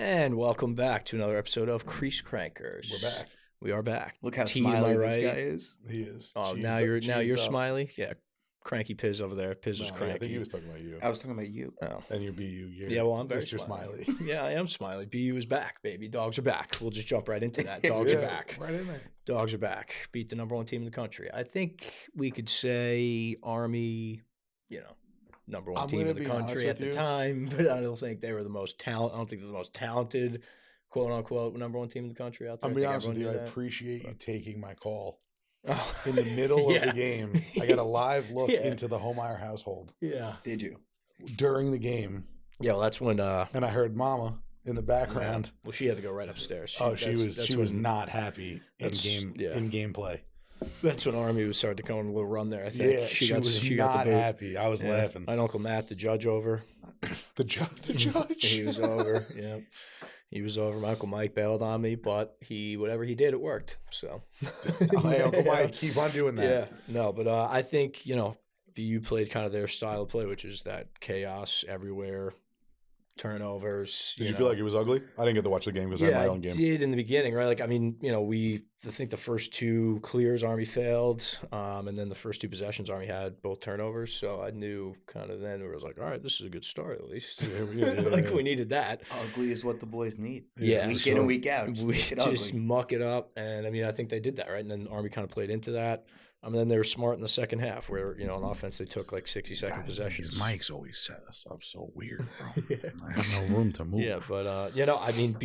And welcome back to another episode of Crease Crankers. We're back. We are back. Look how T, smiley am I this right? guy is. He is. Oh, Cheesed now you're up. smiley. Yeah, cranky Pizz over there. Pizz was No, cranky. I think he was talking about you. I was talking about you. Oh. And your BU. Yeah, well, I'm very Mr. smiley. Smiley. Yeah, I am smiley. BU is back, baby. Dogs are back. We'll just jump right into that. Dogs are back. Right in there. Dogs are back. Beat the #1 team in the country. I think we could say Army, #1 I'm team gonna in the be honest country at with the you. time, but I don't think they were the most talented. I don't think they're the most talented, quote unquote, #1 team in the country out there. I'm I be think honest with you. everyone I knew that. appreciate you taking my call. Oh. In the middle Yeah. of the game, I got a live look Yeah. into the Homeyer household Yeah. Did you? during the game, Yeah, well, that's when. and I heard Mama in the background. Well, she had to go right upstairs. She was when- not happy in gameplay. That's when Army was starting to go on a little run there. I think. Yeah, she got was the not boot. happy. I was Yeah. laughing. My Uncle Matt, the judge, over. The judge. He was over. Yeah, he was over. My Uncle Mike bailed on me, but whatever he did, it worked. So. Hey, Uncle Mike, keep on doing that. Yeah, no, but I think BU played kind of their style of play, which is that chaos everywhere, turnovers. Did you feel like it was ugly? I didn't get to watch the game because I had my own game. I did in the beginning, right? Like, I mean, I think the first two clears Army failed, and then the first two possessions Army had both turnovers. So I knew kind of then where I was like, all right, this is a good start at least. We needed that. Ugly is what the boys need. Yeah, Week in and week out. We Make it just ugly. muck it up, and I mean, I think they did that, right? And then Army kind of played into that. Then they were smart in the second half, where on offense they took like 60-second possessions. These mics always set us up so weird, bro. Yeah. I have no room to move. Yeah, but I mean,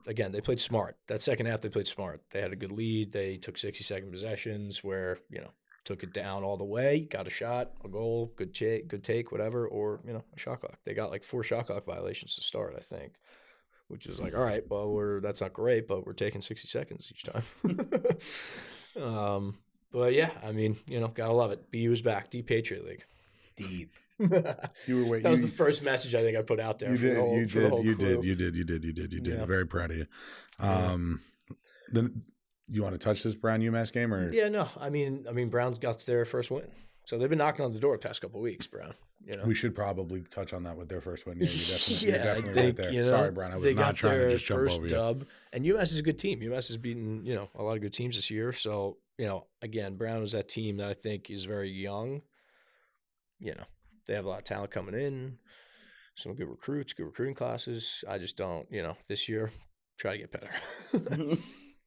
again, they played smart. That second half, they played smart. They had a good lead. They took 60-second possessions where took it down all the way, got a shot, a goal, good take, whatever, or a shot clock. They got like 4 shot clock violations to start, I think, which is like, all right, well, that's not great, but we're taking 60 seconds each time. But yeah, I mean, gotta love it. BU is back. DEEP Patriot League. Deep. You were waiting. That was the first message I think I put out there. You for the whole, for the whole You crew. did. Yeah. Very proud of you. Then you want to touch this Brown UMass game or? Yeah, no. I mean, Brown's got their first win, so they've been knocking on the door the past couple of weeks. Brown, We should probably touch on that with their first win. Yeah, you're yeah, definitely I think right there. Sorry, Brown. I was not trying to just jump over you. dub. And UMass is a good team. UMass has beaten a lot of good teams this year. So again, Brown is that team that I think is very young. They have a lot of talent coming in, some good recruits, good recruiting classes. I just don't, this year, try to get better.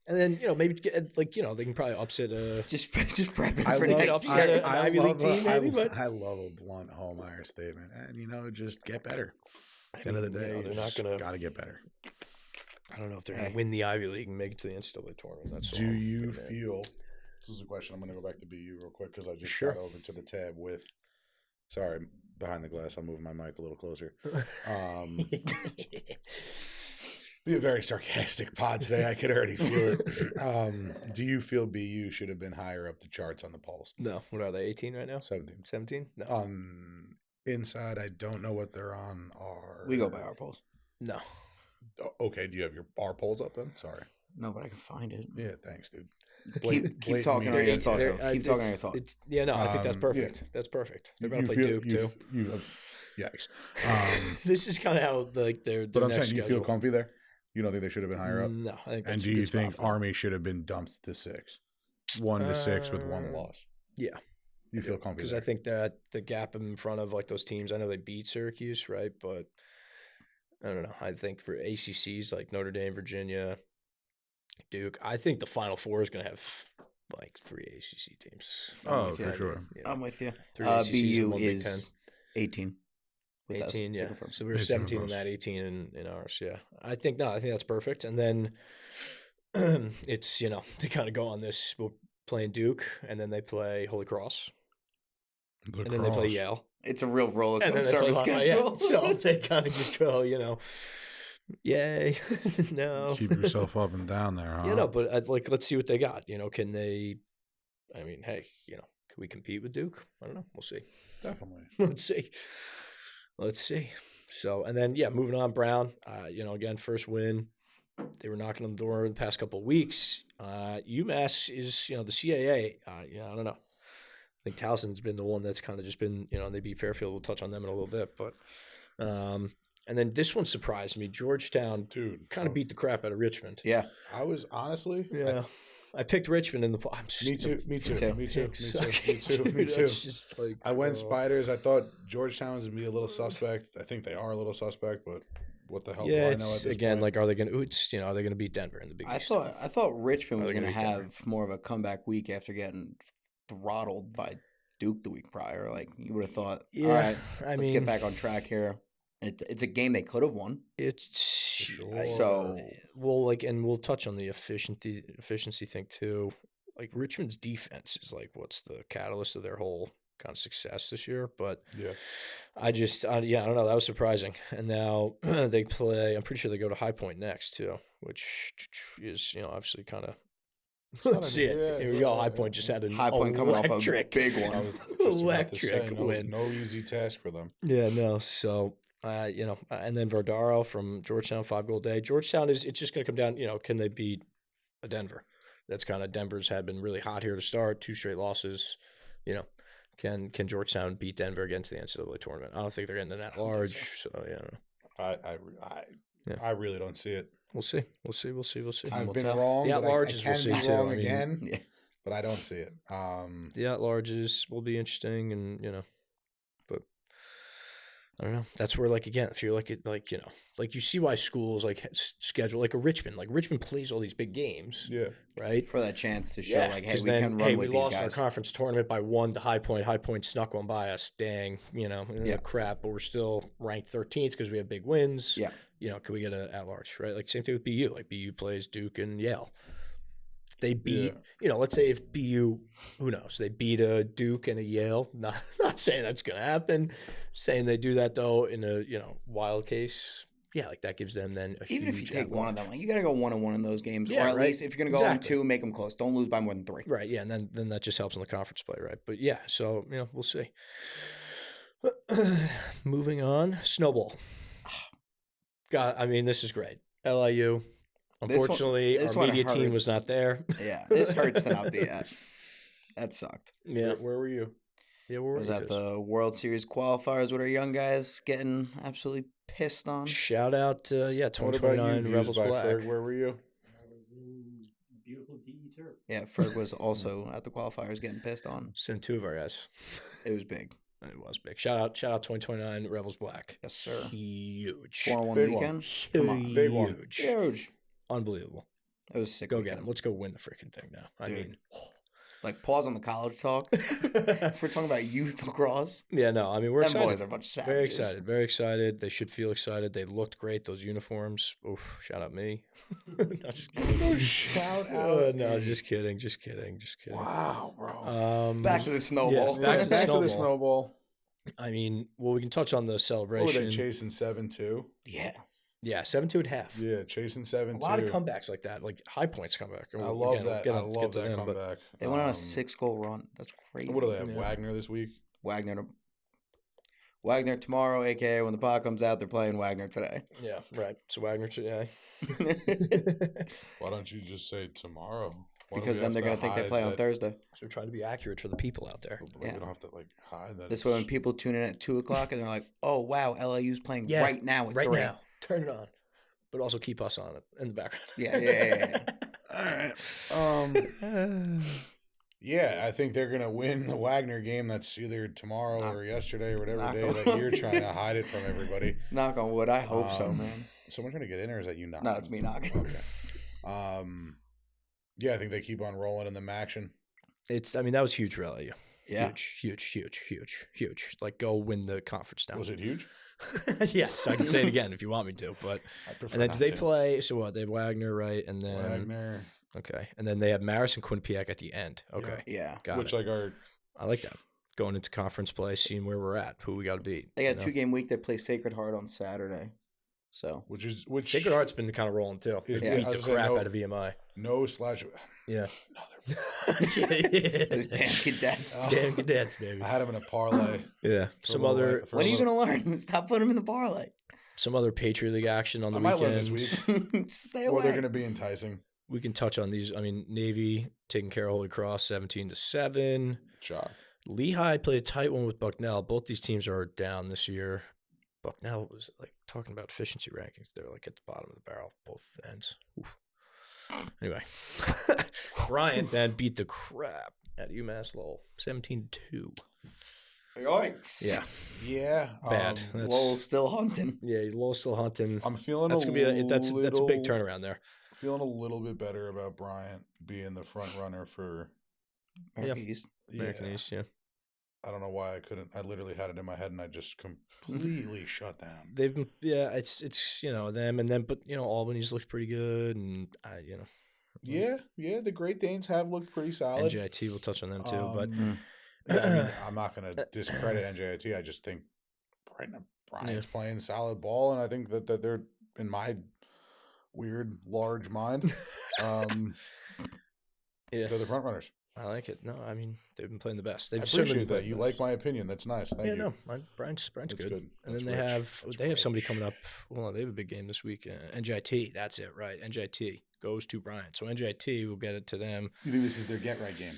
And then, maybe get, they can probably upset Just prepping I for love, next upset year. an Ivy League team, maybe, but- I love a blunt Homeyer statement. And, just get better. At the end of the day, they're not going to. got to get better. I don't know if they're going to win the Ivy League and make it to the NCAA tournament. That's Do all. you feel – this is a question. I'm going to go back to BU real quick because I just Sure. got over to the tab with – sorry, behind the glass. I'm moving my mic a little closer. Be a very sarcastic pod today. I could already feel it. Do you feel BU should have been higher up the charts on the polls? No. What are they, 18 right now? 17. 17? No. Inside, I don't know what they're on. We go by our polls. No. Okay, do you have our polls up then? Sorry. No, but I can find it. Yeah, thanks, dude. Keep talking on your thought. They're- Keep talking on your thought. I think that's perfect. yeah. That's perfect. They're going to play Duke, too. Yikes. This is kind of how their But I'm next saying, you feel schedule. comfy there? You don't think they should have been higher up? No, I think that's And a do good you spot think for them. Army should have been dumped to 6? 1 to 6 with 1 loss? Yeah. You feel comfy Because there? I think that the gap in front of those teams, I know they beat Syracuse, right? But I don't know. I think for ACCs like Notre Dame, Virginia, Duke, I think the Final Four is going to have 3 ACC teams. Oh, for for sure. I'm with you. 3 ACCs and BU 1 Big Ten. is 18. with us, 18, to yeah. confirm. So we were 18 17 in with us. that, 18 in ours, yeah. I think that's perfect. And then it's, they kind of go on this, we're playing Duke, and then they play Holy Cross, and then they play Yale. It's a real roller And then they coaster play of a Lafayette. schedule. So they kind of just go, yay, no. Keep yourself up and down there, huh? But let's see what they got. Can they, hey, can we compete with Duke? I don't know. We'll see. Definitely. Let's see. So, and then, moving on, Brown, again, first win. They were knocking on the door in the past couple of weeks. UMass is, the CAA, I don't know. I think Towson's been the one that's kind of just been, and they beat Fairfield. We'll touch on them in a little bit. But And then this one surprised me. Georgetown, Dude, kind of beat the crap out of Richmond. Yeah. I was honestly. Yeah. I picked Richmond in the. Me too. Me too. too. Me too. Dude, Me too. it's just like, I went Spiders. I thought Georgetown was gonna be a little suspect. I think they are a little suspect, but what the hell do I know at it's this again point? like, are they going to? Are they going to beat Denver in the Big East? I thought Richmond Are was they going to gonna beat Denver? have more of a comeback week after getting throttled by Duke the week prior. Like you would have thought, all right, let's get back on track here. It's a game they could have won. It's sure. So and we'll touch on the efficiency thing too. Like Richmond's defense is like what's the catalyst of their whole kind of success this year. But Yeah. I don't know. That was surprising. And now they play. I'm pretty sure they go to High Point next too, which is obviously kind of. Let's see it. Yeah, Here we go. High Point just had an High Point coming off a electric, big I one. was just about to say, electric win. no easy task for them. Yeah, no. So, and then Verdaro from Georgetown, 5-goal day. Georgetown it's just going to come down. Can they beat a Denver? That's kind of Denver's had been really hot here to start. 2 straight losses. Can Georgetown beat Denver again to the NCAA tournament? I don't think they're getting that large. So yeah, I really don't see it. we'll see. I've been wrong. The but at-larges I we'll can see be too. wrong I mean, again, Yeah. but I don't see it. The at-larges will be interesting, and but I don't know. That's where again, if you're like you see why schools schedule like a Richmond. Like Richmond plays all these big games, Yeah. right? For that chance to show, Yeah, like, hey, 'cause we then, can run we with lost these our guys. conference tournament by 1 to High Point. High Point snuck one by us. Dang, Yeah. crap. But we're still ranked 13th because we have big wins. Yeah. Can we get an at-large, right? Like same thing with BU. Like BU plays Duke and Yale. They beat, let's say if BU, who knows, they beat a Duke and a Yale. Not saying that's going to happen. Saying they do that, though, in a, wild case. Yeah, like that gives them then a Even if you huge take one of at-large. them, like, you got to go 1-1 in those games. Yeah, or at right. least if you're going to go Exactly. 2, make them close. Don't lose by more than 3. Right, yeah, and then that just helps in the conference play, right? But yeah, so, we'll see. Moving on, Snowball. God, this is great. LIU. Unfortunately, this our one media team was hurts. not there. Yeah, this hurts to not be at. That sucked. Yeah. Where were you? Yeah, where Was you that guys? the World Series qualifiers with our young guys getting absolutely pissed on? Shout out to, What about 2029 you? Rebels Used by Black. Ferg, where were you? I was in beautiful DE turf. Yeah, Ferg was also at the qualifiers getting pissed on. Sent 2 of our guys. It was big. It was big. Shout out 2029 Rebels Black. Yes, sir. Huge. 4-1 Big one. weekend. Come on. Big one. Huge. Huge. Unbelievable. It was sick. Go weekend. get him. Let's go win the freaking thing now. I Dude. mean, Like, pause on the college talk. If we're talking about youth lacrosse, yeah, no, we're them excited. boys are a bunch of savages. Very excited. Very excited. They should feel excited. They looked great. Those uniforms. Oof, shout out me. No, just kidding. Shout out. No, just kidding. Wow, bro. Back to the snowball. Yeah, back to the Back to the snowball. snowball. We can touch on the What were celebration. they chasing 7-2? Yeah. Yeah, 7-2 at half. Yeah, chasing A 7-2. lot of comebacks like that, like High Points comeback. I love that. I love that But comeback. They went on a 6-goal run. That's crazy. What do they have? Yeah. Wagner this week? Wagner tomorrow, a.k.a. when the pod comes out, they're playing Wagner today. yeah, right. So Wagner today. Why don't you just say tomorrow? Why do Because we then have they're going to think they hide play on that- Thursday. So we're trying to be accurate for the people out there. We Yeah. don't have to hide that. This way, when people tune in at 2 o'clock and they're like, "Oh wow, LIU's playing Yeah, right now at Right 3. now, turn it on, but also keep us on it in the background. Yeah. All right. Yeah, I think they're gonna win the Wagner game. That's either tomorrow or yesterday or whatever Knock day on that you're trying to hide it from everybody. Knock on wood. I hope so, man. Someone trying to get in, or is that you knocking? No, it's me knocking. Okay. Yeah, I think they keep on rolling in the action. That was huge for LAU. Yeah. Huge. Like, go win the conference now. Was it huge? Yes, I can say it again if you want me to. But I prefer and then not they to. play. So what? They have Wagner, right? And then Wagner, okay, and then they have Maris and Quinnipiac at the end. Okay, Yeah. got which it. like are I like that. Going into conference play, seeing where we're at, who we got to beat. They got a 2-game week. They play Sacred Heart on Saturday. So which Sacred Heart's been kind of rolling too. They Yeah, beat I the was gonna say, crap no- out of VMI. no slash. Yeah. those damn cadets. Damn cadets, baby. I had him in a parlay. Yeah. For Some a little other while- for When are you little- gonna learn? Stop putting them in the parlay. some other Patriot League action on the I might learn weekend. this week. Stay Well, away. they're going to be enticing. We can touch on these. Navy taking care of Holy Cross 17-7. Shocked. Lehigh played a tight one with Bucknell. Both these teams are down this year. Bucknell was like talking about efficiency rankings, they're like at the bottom of the barrel, both ends. Oof. Anyway, Bryant then beat the crap at UMass Lowell, 17-2. Yikes. Yeah, Yeah. bad. Lowell's still hunting. Yeah, Lowell's still hunting. I'm feeling that's a big turnaround there. Feeling a little bit better about Bryant being the front runner for American East. American East, yeah. I don't know why I couldn't. I literally had it in my head and I just completely shut down. They've been, it's them and then, but Albany's looked pretty good, and Yeah. The Great Danes have looked pretty solid. NJIT, we'll touch on them too, but I'm not going to discredit NJIT. I just think Bryant's playing solid ball, and I think that they're, in my weird large mind, they're the front runners. I like it. No, I mean, they've been playing the best. I appreciate that. You like my opinion. That's nice. Thank you. No, Brian's good. And then they have somebody coming up. Well, they have a big game this week. NJIT. That's it, right? NJIT goes to Bryant. So NJIT will get it to them. You think this is their get right game?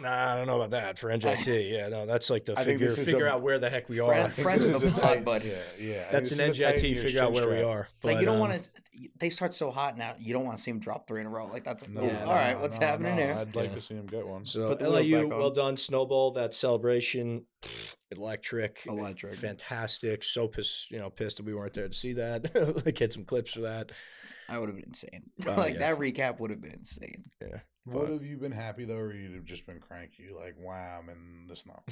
Nah, I don't know about that for NJIT. Yeah, no, that's like the figure out where the heck we are. Friends of the pod, but yeah. That's an NJIT. Figure out where we are. Like you don't want to. They start so hot now. You don't want to see them drop 3 in a row. Like that's all right. What's happening there? I'd like to see them get one. So LIU, well done. Snowball, that celebration, electric, fantastic. So pissed that we weren't there to see that. Like had some clips for that. That would have been insane. That recap would have been insane. Yeah. Would have you been happy though, or you'd have just been cranky? Like, wow, I'm in the snow.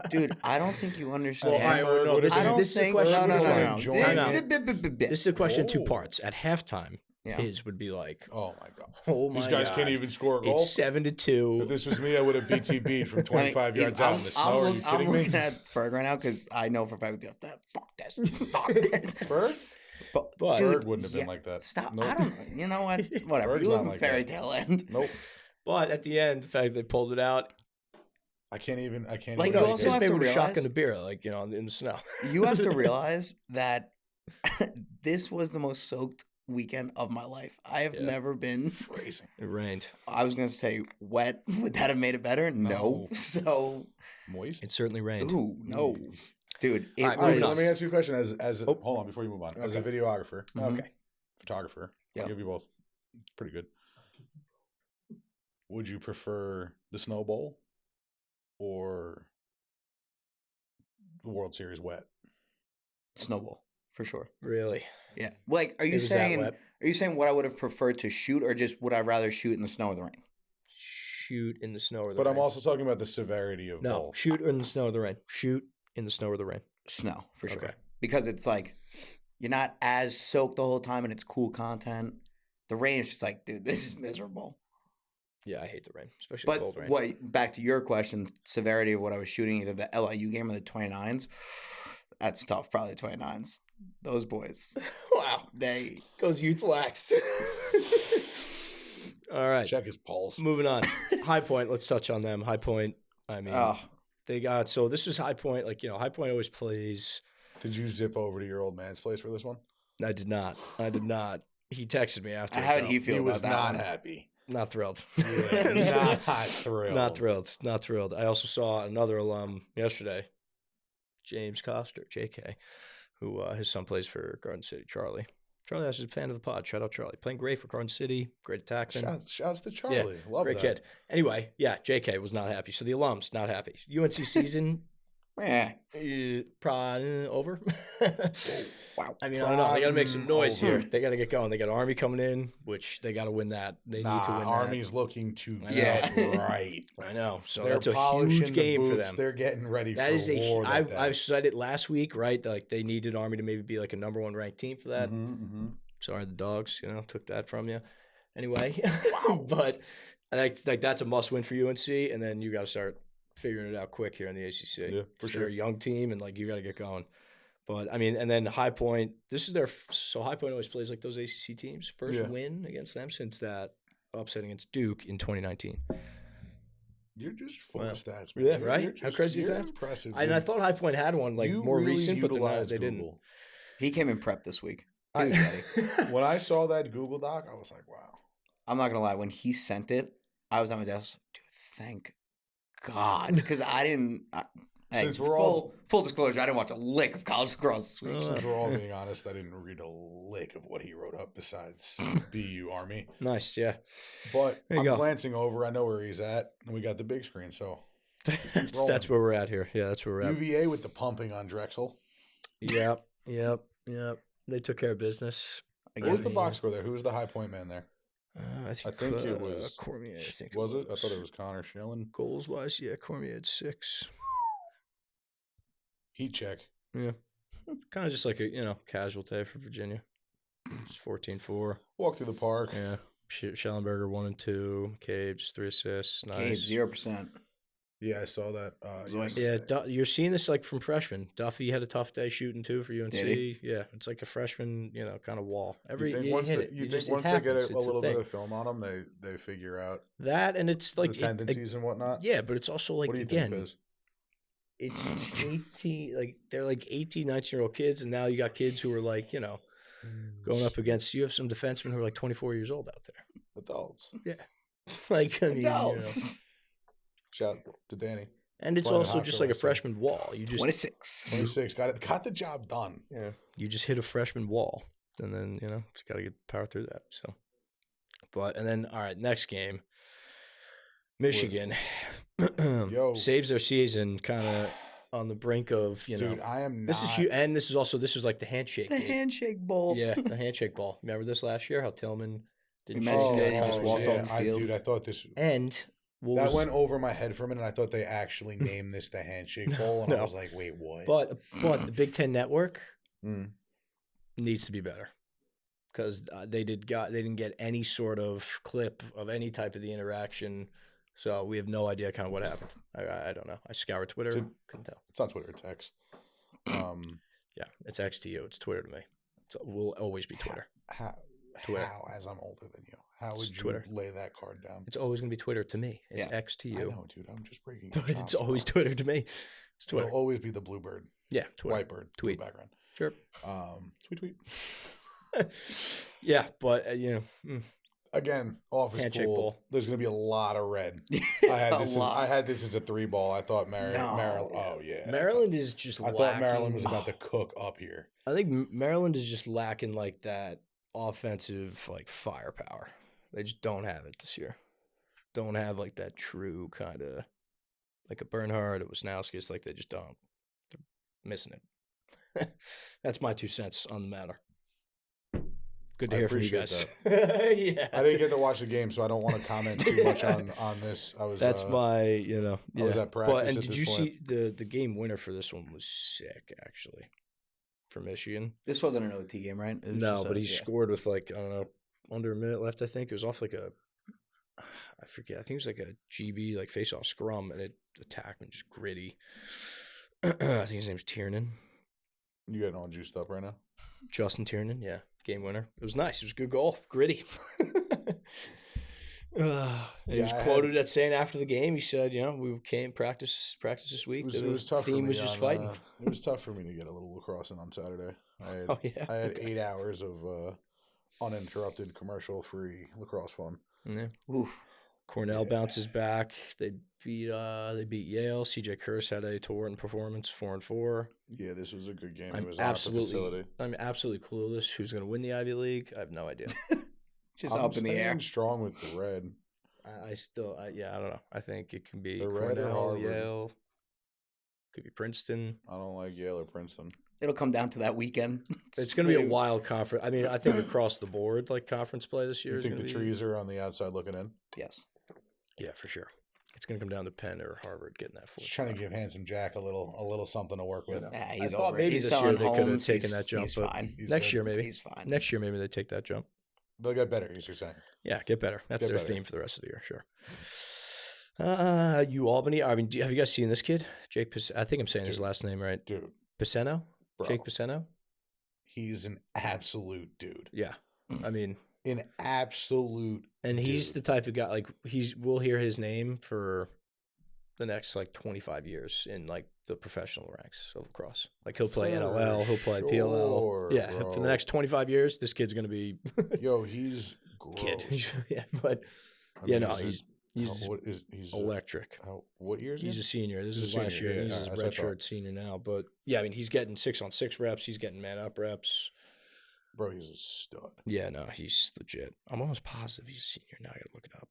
Dude, I don't think you understand. Well, this is a question. No. This is a question in 2 parts. At halftime, his would be like, "Oh my god, these guys can't even score a goal." It's 7-2. If this was me, I would have BTB'd from 25 yards out in the snow. Are you kidding me? I'm looking at Ferg right now because I know for a fact fuck this. Ferg? But Bird wouldn't have been like that. Stop. Nope. I don't. You know what? Whatever. You live in fairy tale end. Nope. But at the end, the fact they pulled it out. I can't even. Like even you also have to realize, shotgun the beer, like in the snow. You have to realize that this was the most soaked weekend of my life. I have never been freezing. It rained. I was gonna say wet. Would that have made it better? No. So moist. It certainly rained. Ooh, no. Dude, let me ask you a question. Hold on before you move on. As a videographer, photographer, I'll give you both. It's pretty good. Would you prefer the Snow Bowl or the World Series wet? Snow Bowl for sure. Really? Yeah. Like, are you saying what I would have preferred to shoot, or just would I rather shoot in the snow or the rain? Shoot in the snow or the rain. But I'm also talking about the severity of both. Shoot in the snow or the rain. Shoot in the snow or the rain. Snow for sure. Okay. Because it's like you're not as soaked the whole time and it's cool content. The rain is just like, dude, this is miserable. Yeah, I hate the rain, especially cold rain. But back to your question, severity of what I was shooting, either the LIU game or the 29s. That's tough. Probably the 29s. Those boys. Wow. They goes youth lax. All right. Check his pulse. Moving on. High Point. Let's touch on them. High Point. I mean, they got, so this is High Point. Like, High Point always plays. Did you zip over to your old man's place for this one? I did not. He texted me after. How did he feel about that? He was not happy. Not thrilled. Yeah, not thrilled. I also saw another alum yesterday, James Coster, JK, who his son plays for Garden City, Charlie. Charlie is a fan of the pod. Shout out Charlie. Playing great for Garden City. Great attackman. Shouts to Charlie. Yeah, love great that. Kid. Anyway, JK was not happy. So the alums, not happy. UNC season, probably over. Wow. I mean, I don't know. They got to make some noise here. They got to get going. They got Army coming in, which they got to win that. They need to win Army's that. looking to get right. I know. So they're that's a huge game for them. They're getting ready that for is war. I've said it last week, right? Like they needed Army to maybe be like a number 1 ranked team for that. Sorry, the dogs, took that from you. Anyway, but like that's a must win for UNC, and then you got to start figuring it out quick here in the ACC. Yeah, for sure. They're a young team, and like you got to get going. But I mean, and then High Point. This is so High Point always plays like those ACC teams. First win against them since that upset against Duke in 2019. You're just full of stats, man. Yeah, right? How crazy is that? Impressive. And I thought High Point had one like more really recent, but they Google. didn't. He came in prep this week. He was ready. When I saw that Google Doc, I was like, wow. I'm not gonna lie. When he sent it, I was at my desk, dude. Thank God, because I didn't. Hey, Since we're all full disclosure, I didn't watch a lick of college lacrosse this week. since we're all being honest, I didn't read a lick of what he wrote up besides BU Army. Nice, yeah. But There I'm you go. glancing over. I know where he's at, and we got the big screen. So That's where we're at here. Yeah, that's where we're at. UVA with the pumping on Drexel. Yep. They took care of business. What was the box score there? Who was the high point man there? I think it was Cormier. I think Was it? I thought it was Connor Schillen. goals wise. Yeah, Cormier had 6. Heat check. Yeah, kind of just like a casual day for Virginia. It's 14-4. Walk through the park. Yeah, Schellenberger 1 and 2. Cave just 3 assists. Nice. 0%. Yeah, I saw that. Yeah, you're seeing this like from freshmen. Duffy had a tough day shooting too for UNC. Did he? Yeah, it's like a freshman, kind of wall. You think once they get a little bit of film on them, they figure out that, and it's like the tendencies and whatnot. Yeah, but it's also like What do you again, think, Pizz? it's 18, like they're like 18, 19-year-old kids, and now you got kids who are like, going up against. You have some defensemen who are like 24 years old out there. Adults. Yeah, like I mean, Adults. Shout out to Danny. And it's Playing also just like a hockey, freshman wall. You just 26. 26. Got the job done. Yeah, you just hit a freshman wall, and then just got to get power through that. So, and then all right, next game, Michigan saves their season, kind of on the brink of Dude, I am not. This is huge, and this is like the handshake. The game. handshake bowl. Yeah, the handshake ball. Remember this last year? How Tillman didn't mentioned show it, he up, just walked off the field. Dude, I thought this. And that went over my head for a minute. I thought they actually named this the handshake bowl, and I was like, "Wait, what?" But the Big Ten Network needs to be better because they didn't get any sort of clip of any type of the interaction, so we have no idea kind of what happened. I don't know. I scoured Twitter, couldn't tell. It's on Twitter. It's X. Yeah, it's X to you. It's Twitter to me. So it will always be Twitter. Twitter. How, as I'm older than you, how would you lay that card down? It's always going to be Twitter to me. It's X to you. I know, dude. I'm just breaking. But it's always Twitter to me. It's Twitter. It'll always be the bluebird. Yeah, Twitter. White bird. Tweet. Blue background. Sure. Tweet. Yeah, but again, office handshake pool. ball. There's going to be a lot of red. I had this as a 3 ball. I thought Maryland. Oh yeah. Maryland is just. I thought Maryland was about to cook up here. I think Maryland is just lacking like that offensive like firepower. They just don't have it this year. Don't have like that true kind of like a Bernhard, a Wisnowski. It's like they just don't. They're missing it. That's my 2 cents on the matter. Good to hear from you guys. Yeah. I didn't get to watch the game, so I don't want to comment too much on this. I was. That's my, I was at practice. And did you see the game winner for this one was sick actually, for Michigan. This wasn't an OT game, right? No, but he scored with like I don't know under a minute left. I think it was off like I forget. I think it was like a GB like face-off scrum, and it attacked and just gritty. I think his name's Tiernan. You getting all juiced up right now? Justin Tiernan, yeah. Game winner. It was nice. It was a good goal. Gritty. He was quoted as saying after the game, he said, we came practice this week. It was tough theme was just fighting. It was tough for me to get a little lacrosse in on Saturday. I had 8 hours of uninterrupted commercial-free lacrosse fun. Yeah. Oof. Cornell bounces back. They beat Yale. CJ Kurse had a torn performance, 4-4. Yeah, this was a good game. I'm it was on at the facility. I'm absolutely clueless who's going to win the Ivy League. I have no idea. Just up in the air. Strong with the red. I don't know. I think it can be the red or Cornell, Harvard. Yale. Could be Princeton. I don't like Yale or Princeton. It'll come down to that weekend. It's going to be a wild conference. I mean, I think across the board, like conference play this year. You think the trees are on the outside looking in? Yes. Yeah, for sure. It's going to come down to Penn or Harvard getting that. Just trying to give Handsome Jack a little something to work with. Yeah, he's I thought maybe he's this year they could have homes. taken that jump, He's but fine. next year maybe. He's fine. Next year maybe they take that jump. They'll get better, as you're saying. Yeah, get better. That's their theme for the rest of the year. Sure. Albany. I mean, have you guys seen this kid, Jake? I think I'm saying his last name right. Dude, Paceno. Jake Paceno. He's an absolute dude. Yeah, I mean, an absolute. And he's the type of guy like we'll hear his name for the next like 25 years in like the professional ranks of lacrosse. Like he'll play NLL, he'll play PLL. Yeah, bro. For the next 25 years, this kid's gonna be. Yo, he's gross. Kid. Yeah, but he's He's he's electric. What year is he? He's a senior. This He's is a last senior, year. yeah, He's his that's what I redshirt thought. senior now. But yeah, I mean, he's getting 6-on-6 reps. He's getting man-up reps. Bro, he's a stud. Yeah, no, he's legit. I'm almost positive he's a senior. Now I gotta look it up.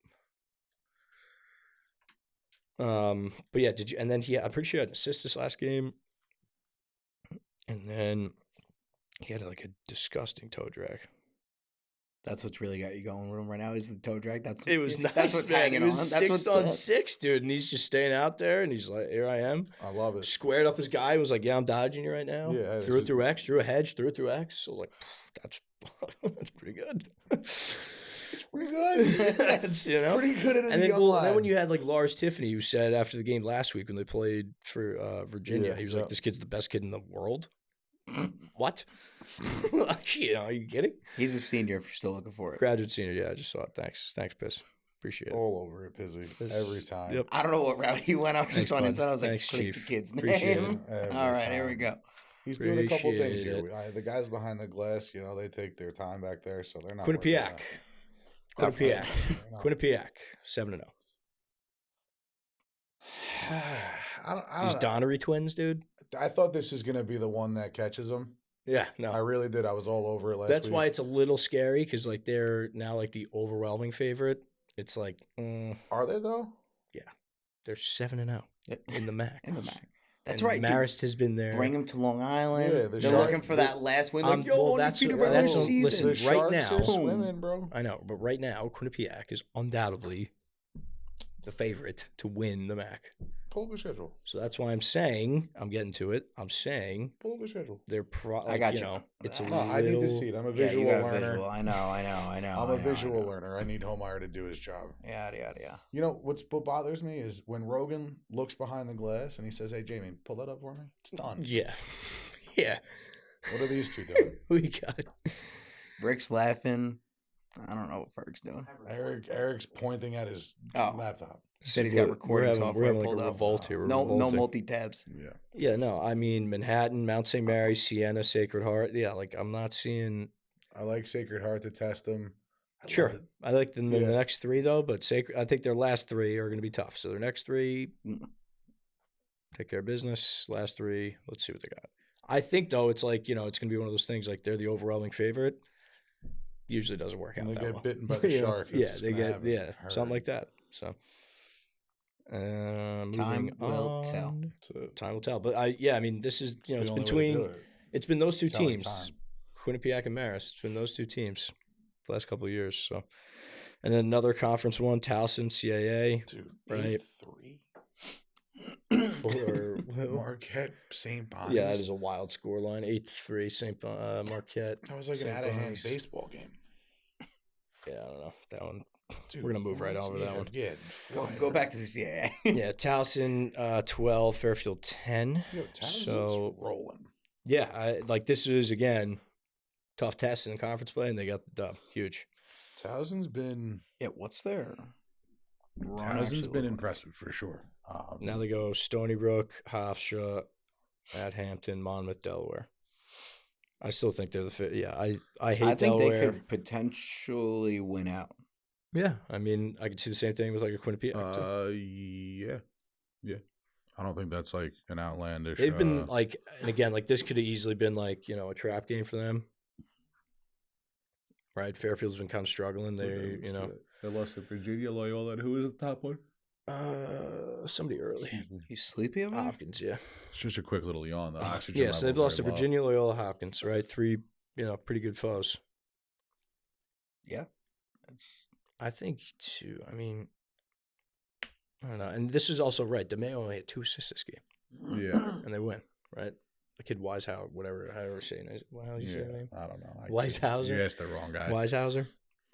But yeah, did you? And then I'm pretty sure he had an assist this last game. And then he had like a disgusting toe drag. That's what's really got you going with him right now. Is the toe drag? It was nice. That's what's man. hanging It was on. That's what's 6-on-6, dude, and he's just staying out there, and he's like, "Here I am." I love it. Squared up his guy. Was like, "Yeah, I'm dodging you right now." Yeah, threw it through X, drew a hedge, threw it through X. So like, that's pretty good. It's pretty good. That's, you know, pretty good at and then, then when you had like Lars Tiffany, who said after the game last week when they played for Virginia, he was like, "This kid's the best kid in the world." What? You know, are you kidding? He's a senior if you're still looking for it. Graduate senior, yeah, I just saw it. Thanks, Pizz. Appreciate it. All over it, Pizzy. Every time. Yep. I don't know what route he went. I was just on inside. I was like, Thanks, click Chief. the kid's Appreciate name. Every All right, time. here we go. He's doing a couple things Appreciate here. The guys behind the glass, you know, they take their time back there, so they're not. Quinnipiac. Quinnipiac. 7-0. I don't These know. Donnery twins, dude. I thought this was going to be the one that catches him. Yeah, no. I really did. I was all over it last That's week. why it's a little scary because like they're now like the overwhelming favorite. It's like Are they though? they're 7-0 in the MAC. In the MAC. That's And right. dude. Marist has been there. Bring him to Long Island. Yeah, they're the Shark- looking for that last win. Like, well, yo, that's undefeated what- regular that's what- season. listen, The right Sharks now- are swimming, bro. I know, but right now Quinnipiac is undoubtedly the favorite to win the MAC. Pull up the schedule. So that's why I'm saying I'm getting to it. I'm saying Pull up the schedule. they're I got you. know, it's a No, little. I need to see it. I'm a Yeah, visual you got a learner. visual. I know. I'm a visual learner. I need Homeyer to do his job. Yeah. You know what bothers me is when Rogan looks behind the glass and he says, "Hey, Jamie, pull that up for me." It's done. Yeah, yeah. What are these two doing? We got it. Rick's laughing. I don't know what Ferg's doing. Eric's pointing at his Oh. laptop. Said he's got recording We're software having like pulled a up. revolt here. We're No revolting. multi-tabs. Yeah. Yeah, no. I mean, Manhattan, Mount St. Mary, Siena, Sacred Heart. Yeah, like I'm not seeing. I like Sacred Heart to test them. Sure, I like the Yeah. next three though, but Sacred. I think their last three are going to be tough. So their next three, take care of business. Last three, let's see what they got. I think though, it's like it's going to be one of those things like they're the overwhelving favorite. Usually doesn't work out. When they that get well. bitten by the You know, shark. Yeah, it's they gonna get happen. something like that. So. Time Moving will tell. on. It's a- Time will tell. But I mean, this is it's the it's only way to between do it. it's been those two Telling teams, time. Quinnipiac and Marist. It's been those two teams the last couple of years. So, and then another conference one, Towson, CAA, Dude, right? 8-3 or Marquette, St. Bonnie's. yeah, that is a wild score line. 8-3, St. Marquette. That was like St. an out-of-hand Bonnie's. baseball game. Yeah, I don't know that one. Dude, We're gonna move right over that one. Yeah, Go back to the CAA. Yeah, Towson 12, Fairfield 10. Yo, Townsend's So rolling. yeah, this is again tough test in conference play, and they got the dub. Huge. Towson's been What's their run Towson's actually been look like? impressive for sure. Now they go Stony Brook, Hofstra, at Hampton, Monmouth, Delaware. I still think they're the fit. Yeah, I hate I think Delaware. they could potentially win out. Yeah, I mean, I could see the same thing with like a Quinnipiac. too. Yeah. I don't think that's like an outlandish. They've been like, and again, like this could have easily been like a trap game for them. Right, Fairfield's been kind of struggling. They they lost to Virginia, Loyola. And who was the top one? somebody early. You sleepy over there? Hopkins, yeah. It's just a quick little yawn. The oxygen. Yeah, so they've levels lost to are low. Virginia, Loyola, Hopkins, right? Three, pretty good foes. Yeah. It's I think too. I mean, I don't know. And this is also right. DeMayo only had 2 assists this game, Yeah. and they win, right? The kid Wisehouse, however say it. How do you say Yeah, your name? I don't know. Weishauser? You asked the wrong guy. Weishauser.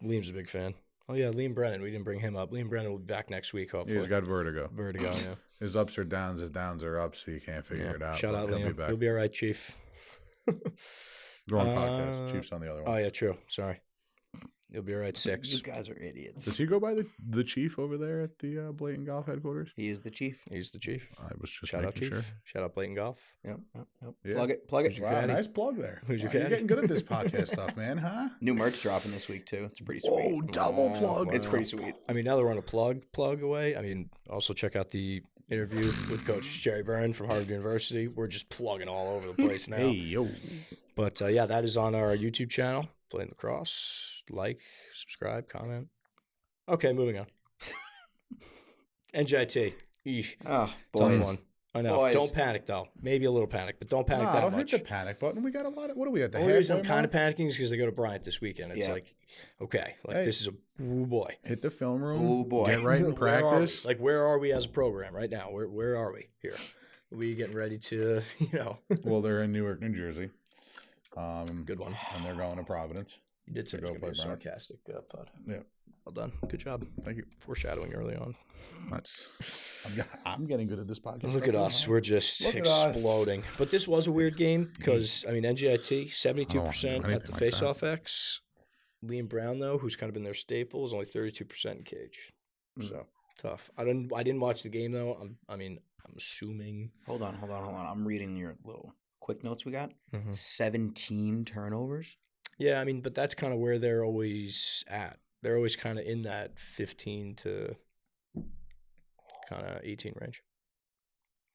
Liam's a big fan. Oh yeah, Liam Brennan. We didn't bring him up. Liam Brennan will be back next week. Hopefully, He's got vertigo. vertigo. Yeah. His ups are downs. His downs are ups. So you can't figure it out. Shout but out he'll Liam. Be back. He'll be all right, Chief. Wrong podcast. Uh, Chiefs on the other one. Oh yeah, true. Sorry. You'll be all right. 6. You guys are idiots. Does he go by the chief over there at the Blatant Golf headquarters? He is the chief. He's the chief. I was just Shout out, making Chief. sure. Shout out, Blatant Golf. Yep. Yeah. Plug it. your Wow, caddy? nice plug there. Who's your You're caddy? getting good at this podcast stuff, man, huh? New merch dropping this week too. It's pretty sweet. Oh, double plug. It's pretty sweet. I mean, now that we're on a plug away, I mean, also check out the interview with Coach Jerry Byrne from Harvard University. We're just plugging all over the place now. Hey, yo. But, yeah, that is on our YouTube channel, Playing Lacrosse. Like, subscribe, comment. Okay, moving on. NJIT. Eesh. Oh, Tough boys. one. I know. Boys. Don't panic, though. Maybe a little panic, but don't panic that Don't much. hit the panic button. We got a lot of, what are we at, the The only reason halfway I'm kind of mark? panicking is because they go to Bryant this weekend. It's Yeah. like, okay, like Hey. this is a oh boy. Hit the film room. Oh, boy. Get right in Where are we? practice. Like, where are we as a program right now? Where are we here? Are we getting ready to, Well, they're in Newark, New Jersey. Good one. And they're going to Providence. You did say To it go was gonna be a play Bryant. sarcastic pod. Yeah. Well done. Good job. Thank you. Foreshadowing early on. That's. I'm getting good at this podcast. Look at us. We're just Look at us. exploding. But this was a weird game because, I mean, NJIT, 72% do at the anything like faceoff X. Liam Brown, though, who's kind of been their staple, is only 32% in cage. So, tough. I didn't watch the game, though. I'm assuming. Hold on. I'm reading your little quick notes we got. Mm-hmm. 17 turnovers. Yeah, I mean, but that's kind of where they're always at. They're always kind of in that 15 to kind of 18 range,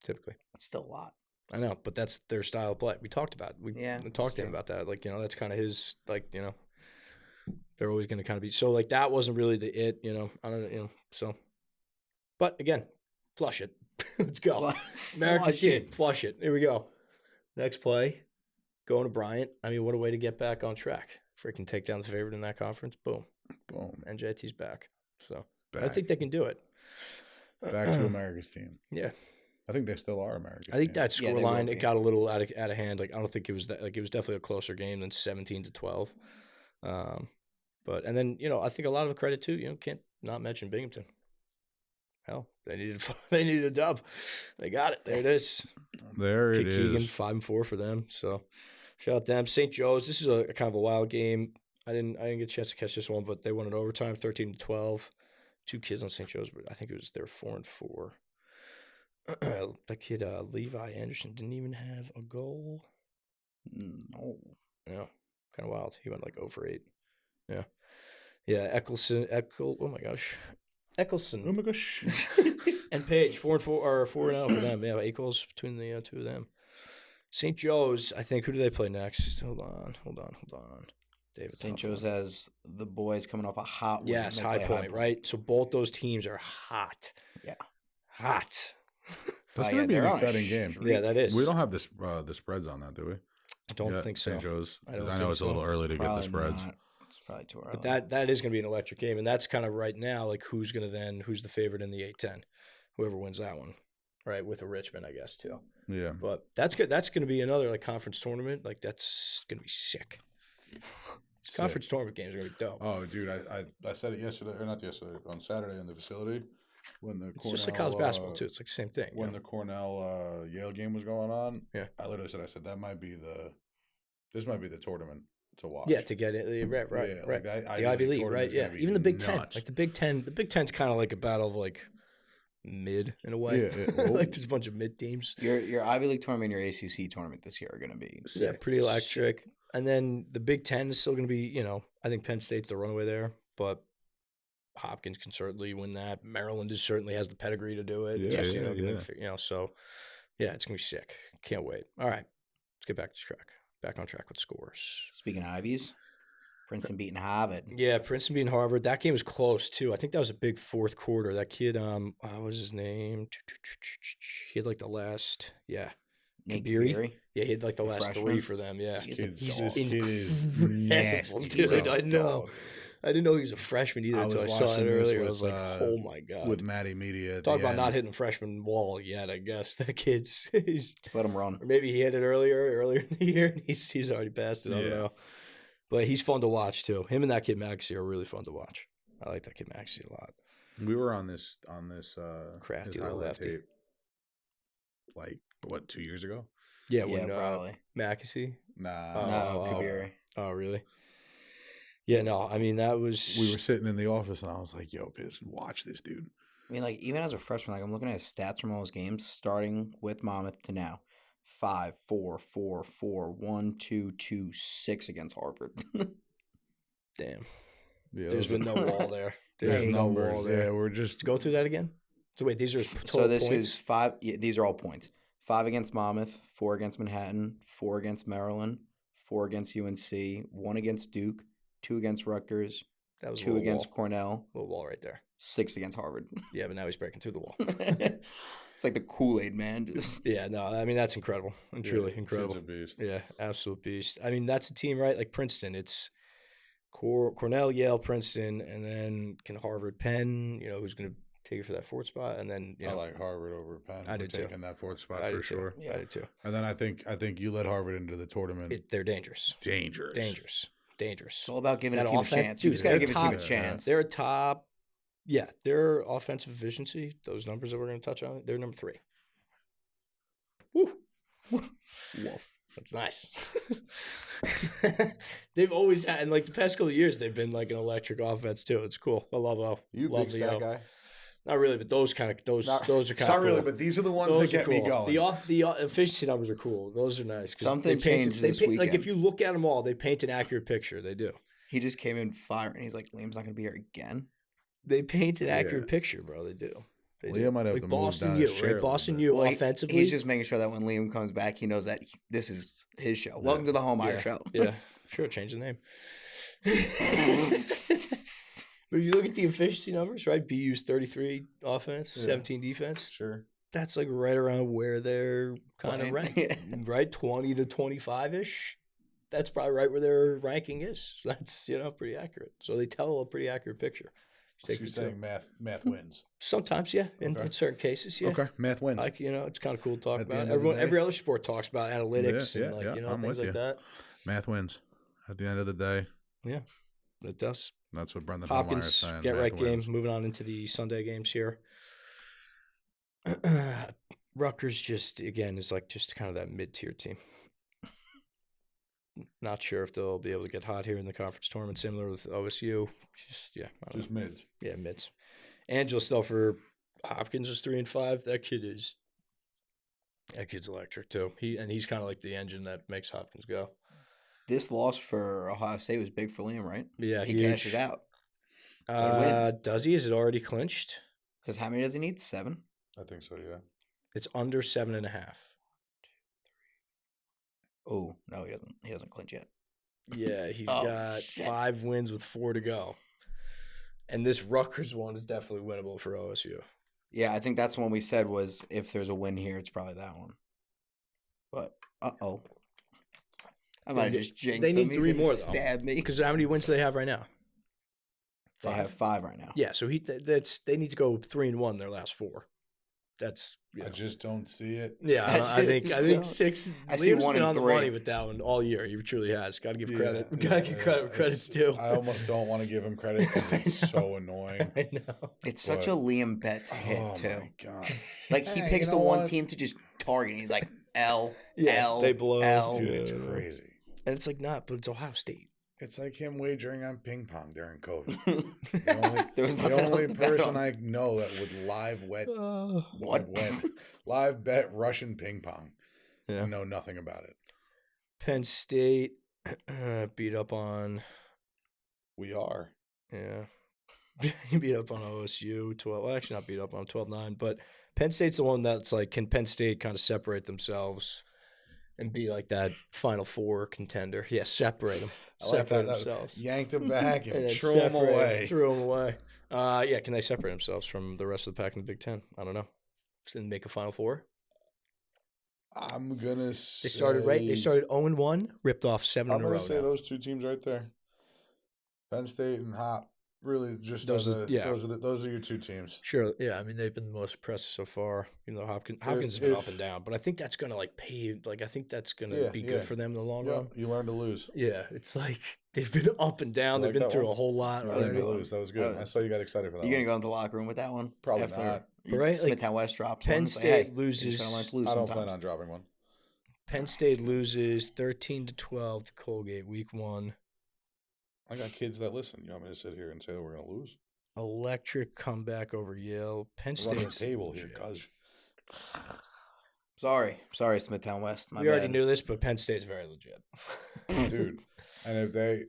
typically. That's still a lot. I know, but that's their style of play. We talked about it. We talked to him true. about that. Like, that's kind of his, they're always going to kind of be. So, that wasn't really the it, I don't so. But, again, flush it. Let's go. America's team. Flush it. Here we go. Next play. Going to Bryant. I mean, what a way to get back on track. Freaking take down the favorite in that conference. Boom. NJIT's back. So, I think they can do it. Back to America's team. Yeah. I think they still are America's I think team. that Yeah, they scoreline, will it be. got a little out of hand. Like, I don't think it was that. Like, it was definitely a closer game than 17-12. But and then I think a lot of the credit too. Can't not mention Binghamton. Hell, they needed a dub. They got it. There it is. There it Keegan, is. 5-4 for them. So shout out them. St. Joe's. This is a kind of a wild game. I didn't get a chance to catch this one, but they won in overtime, 13-12. 2 kids on St. Joe's, but I think they were 4-4. That kid Levi Anderson didn't even have a goal. No. Yeah, kind of wild. He went like 0-8. Yeah. Oh my gosh, Eccleston. Oh my gosh. And Page 4-4 or 4-0 for them. Yeah, 8 goals between the two of them. St. Joe's. I think. Who do they play next? Hold on. David. St. Joe's has the boys coming off a hot win. Yes, They High play Point, right? So both those teams are hot. Yeah. Hot. That's Oh, going to be an they're on a exciting game. streak. Yeah, that is. We don't have this the spreads on that, do we? I don't Yeah, think so. St. Joe's. I don't I know think it's so. a little early to get the Probably spreads. not. It's probably too early. But that is going to be an electric game, and that's kind of right now, like who's the favorite in the 8-10? Whoever wins that one, right? With a Richmond, I guess too. Yeah. But that's good. That's going to be another like conference tournament. Like that's going to be sick. These conference tournament games are going to be dope. Oh, dude, I said it yesterday, or not yesterday, on Saturday in the facility when the It's just like college basketball too. It's like the same thing. When the Cornell Yale game was going on, Yeah. I literally said, this might be the tournament to watch. Yeah, to get it right. Yeah, like that The Ivy League, right? tournament's Yeah, gonna be even the Big Ten, nuts. like the Big Ten. The Big Ten's kind of like a battle of like mid in a way. Yeah. Like there's a bunch of mid teams. Your Ivy League tournament and your ACC tournament this year are going to be Yeah, pretty electric. And then the Big Ten is still going to be, I think Penn State's the runaway there, but Hopkins can certainly win that. Maryland certainly has the pedigree to do it. Yeah, Just, yeah. So yeah, it's going to be sick. Can't wait. All right, let's get back to track. Back on track with scores. Speaking of Ivies, Princeton beating Harvard. Yeah, Princeton beating Harvard. That game was close too. I think that was a big fourth quarter. That kid, what was his name? He had like the last, Nate Kabiri? Kabiri. Yeah, he had like the last freshman? 3 for them. Yeah, He's Kid incredible, is nasty, dude. bro. I know. I didn't know he was a freshman either I until I was saw it watching this earlier. I with, was like, oh my god. with Maddie Media. At Talk the about end. not hitting the freshman wall yet. I guess that kid's. He's, Just let him run. or maybe he hit it earlier in the year, and he's already passed it. I don't Yeah. know. But he's fun to watch too. Him and that kid Maxey are really fun to watch. I like that kid Maxey a lot. We were on this Crafty his little highlight lefty. tape, like 2 years ago? Yeah, Yeah, when probably. Maxey. Nah. No, Kabiri. Oh, really? Yeah, no, I mean, that was... We were sitting in the office, and I was like, yo, Pizz, watch this dude. I mean, like, even as a freshman, like, I'm looking at his stats from all his games, starting with Monmouth to now. 5, 4, 4, 4, 1, 2, 2, 6 against Harvard. Damn. Yeah, There's been no wall there. There's no numbers. wall there. Yeah, we're just... Go through that again? So wait, these are total So this points? is 5. Yeah, these are all points. 5 against Monmouth, 4 against Manhattan, 4 against Maryland, 4 against UNC, 1 against Duke, 2 against Rutgers, That was a 2 little against wall. Cornell, Little wall right there. 6 against Harvard. Yeah, but now he's breaking through the wall. It's like the Kool-Aid man. Just Yeah, no, I mean, that's incredible. And truly incredible. Kid's a beast. Yeah, absolute beast. I mean, that's a team, right? Like Princeton, it's Cornell, Yale, Princeton, and then can Harvard, Penn, who's going to take it for that fourth spot, and then, I like Harvard over Penn. I do too. Taking that fourth spot I for do too. sure. Yeah. I do too. And then I think you let Harvard into the tournament. They're dangerous. Dangerous. it's all about giving a That team a offense- chance. You dude, just got to they're give a team a top- chance. They're a top, their offensive efficiency, those numbers that we're going to touch on, they're number 3. Woo. Wolf. That's nice. They've always had, and like the past couple of years, they've been like an electric offense too. It's cool. I love You love big stat the, guy? Not really, but those are kind of Not cool. really, but these are the ones Those that are get me cool. going. The efficiency numbers are cool. Those are nice. 'Cause Something they paint- changed they this paint- Like weekend. if you look at them all, they paint an accurate picture. They do. He just came in fire, and he's like, Liam's not going to be here again. They paint an accurate picture, bro. They do. They do. Liam might have like to move Boston down U, his chair a right? little Boston bit. U Well, offensively. He's just making sure that when Liam comes back, he knows that this is his show. Welcome to the Home Irish Show. Yeah, sure. Change the name. But if you look at the efficiency numbers, right? BU's 33 offense, 17 defense. Sure. That's like right around where they're kind of Playing. ranked, right? 20 to 25 ish. That's probably right where their ranking is. That's pretty accurate. So they tell a pretty accurate picture. So you're saying math wins. Sometimes, yeah. In certain cases, yeah. Okay, math wins. Like it's kind of cool to talk At the about. end of the day. Every other sport talks about analytics Yeah, and like I'm things with like you. that. Math wins. At the end of the day, It does. that's what Brendan Hallmeyer is Hopkins saying. get math right wins. games. Moving on into the Sunday games here. Rutgers just again is like just kind of that mid-tier team. Not sure if they'll be able to get hot here in the conference tournament, similar with OSU. I don't Just know. mids. Yeah, mids. Angela Snell for Hopkins is 3-5. That kid's electric too. He's kind of like the engine that makes Hopkins go. This loss for Ohio State was big for Liam, right? Yeah, He huge. cashes out. Does he? Is it already clinched? Because how many does he need? 7? I think so, yeah. It's under 7.5. Oh, no, he doesn't. He doesn't clinch yet. Yeah, he's Oh, got shit. 5 wins with 4 to go. And this Rutgers one is definitely winnable for OSU. Yeah, I think that's the one we said was if there's a win here, it's probably that one. But, uh-oh. I might have just jinxed They him. need He's 3 gonna more, though. stab me. Because how many wins do they have right now? They have 5 right now. Yeah, so they need to go 3-1 their last 4. That's I just don't see it. yeah. I think don't- 6. I see Liam's 1 been and on the 3. money with that one all year. He truly has. Got to give credit. Yeah, Got to give credit where credit's due. I almost don't want to give him credit because it's so annoying. I know. It's such a But- Liam bet to hit, Oh too. my god! Like, he Hey, picks you the know one what? team to just target. He's like, L, Yeah, L, they blow. L. Dude, it's crazy. And it's like not, but it's Ohio State. It's like him wagering on ping pong during COVID. There was The nothing else only to bet person on. I know that would What? live bet Russian ping pong. Yeah. I know nothing about it. Penn State beat up on We are. beat up on OSU 12. Well, actually not beat up on 12-9, but Penn State's the one that's like, can Penn State kind of separate themselves and be like that Final Four contender? Yeah, separate them. I like Separate that. themselves. Yanked him back and then threw him separate 'em, away. Threw them away. Yeah, can they separate themselves from the rest of the pack in the Big Ten? I don't know. Didn't make a Final Four. I'm gonna They say started right. They started 0-1, ripped off 7 I'm in a gonna row. say now. those 2 teams right there. Penn State and Hop. Really, just Those are- those are your 2 teams. Sure, yeah. I mean, they've been the most impressive so far. Even though Hopkins has been up and down, but I think that's gonna like pave. Like I think that's gonna be good for them in the long run. You learn to lose. Yeah, it's like they've been up and down. You They've like been that through one? a whole lot. You already. learned to lose. That was good. I saw you got excited for that. You going to one. go into the locker room with that one? Probably After not. But right, like, Smithtown West drops Penn one. It's like, State hey, loses- you're just gonna learn to lose I don't sometimes. plan on dropping one. Penn State loses 13-12 to Colgate week 1. I got kids that listen. You want me to sit here and say that we're going to lose? Electric comeback over Yale. Penn We're running the State's table here, legit. cuz. Sorry, Smithtown West. We already knew this, but Penn State's very legit. Dude. And if they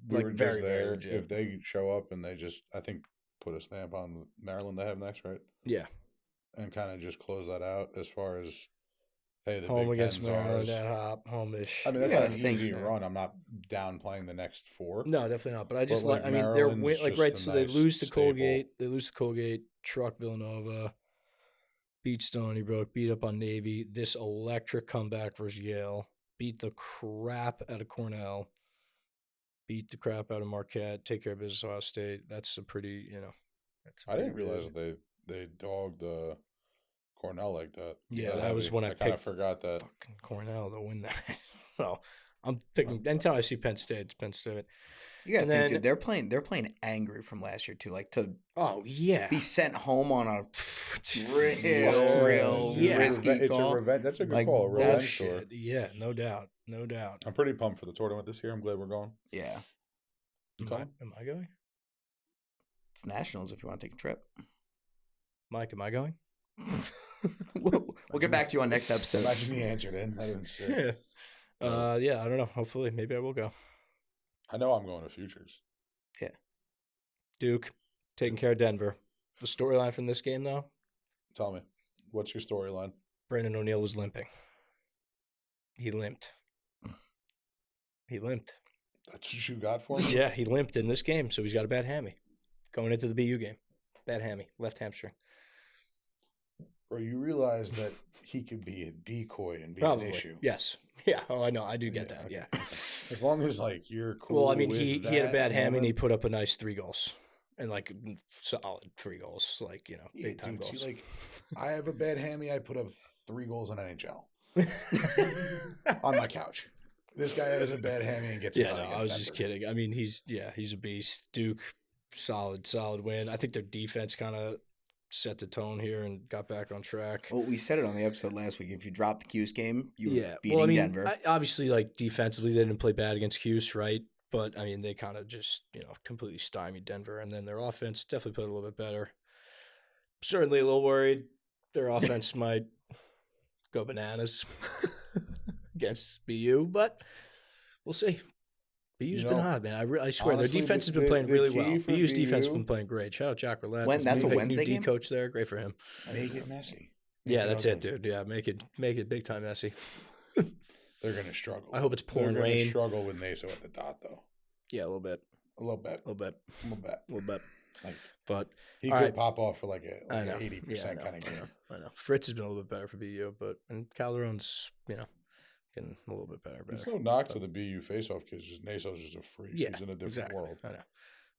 we Like, were just very, very there, legit. if they show up and they just, I think, put a stamp on Maryland they have next, right? Yeah. And kind of just close that out as far as, hey, the Home Big against Ten's Maryland ours. at hop, home-ish. I mean, that's Yeah, not I an think- easy run. I'm not downplaying the next 4. No, definitely not. But I just like, I mean, they're Maryland's like just right. a So they nice lose to staple. Colgate. They lose to Colgate. Truck Villanova. Beat Stony Brook. Beat up on Navy. This electric comeback versus Yale. Beat the crap out of Cornell. Beat the crap out of Marquette. Take care of business Ohio State. That's a pretty, That's a I didn't pretty realize good- they dogged Cornell like that. Yeah, that was when I kind of picked forgot that. fucking Cornell to win that. So I'm picking. Anytime I see Penn State, it's Penn State. You gotta And think, then- dude, they're playing angry from last year too. Like to Oh yeah. be sent home on a Yeah, real yeah. risky It's call. a revenge. That's a good Like, call. A that's- revenge tour. Yeah, no doubt, no doubt. I'm pretty pumped for the tournament this year. I'm glad we're going. Yeah, Am I going? it's nationals if you want to take a trip. Mike, am I going? We'll get back to you on next episode. Imagine he answered in. That would sick. Yeah, I don't know. Hopefully, maybe I will go. I know I'm going to Futures. Duke, taking care of Denver. The storyline from this game, though, Tell me, what's your storyline? Brandon O'Neal was limping. He limped. That's what you got for me? Yeah, he limped in this game, so he's got a bad hammy. Going into the BU game. Bad hammy, left hamstring. Bro, you realize that he could be a decoy and be Probably. an issue. Yes. Yeah. Oh, I know. I do get that. okay. Yeah. As long as like you're cool. Well, I mean, with he had a that bad hammy and he moment. put up a nice 3 goals. And like solid 3 goals, like, Yeah, big time dude, goals. see, like, I have a bad hammy. I put up 3 goals in NHL on my couch. This guy has a bad hammy and gets it Yeah, done no, I against was just Denver. kidding. I mean, he's a beast. Duke, solid win. I think their defense kind of set the tone here and got back on track. Well, we said it on the episode last week. If you drop the Cuse game, you were Yeah, beating well, I mean, Denver. obviously, like defensively, they didn't play bad against Cuse, right? But I mean, they kind of just completely stymied Denver, and then their offense definitely played a little bit better. Certainly, a little worried their offense might go bananas against BU, but we'll see. BU's been hot, man. I swear, honestly, their defense has been the playing really key well. for BU's defense has BU been playing great. Shout out Jack Roulette. When- that's a Wednesday new D game? coach there. Great for him. Make it messy. Yeah, Make that's it it, ugly. dude. Yeah, make it big time messy. They're gonna struggle. I hope it's pouring They're gonna rain. struggle with Naso at the dot, though. Yeah, a little bit, A little bit. a little bit, A little bit. a little bit. Like, but he all could right. pop off for like I an know. 80% Yeah, I know. kind of game. I know. Fritz has been a little bit better for BU, and Calderon's, getting a little bit better. It's no knock to the BU face-off kids. Just Naso's just a freak. Yeah, He's in a different exactly. world. I know.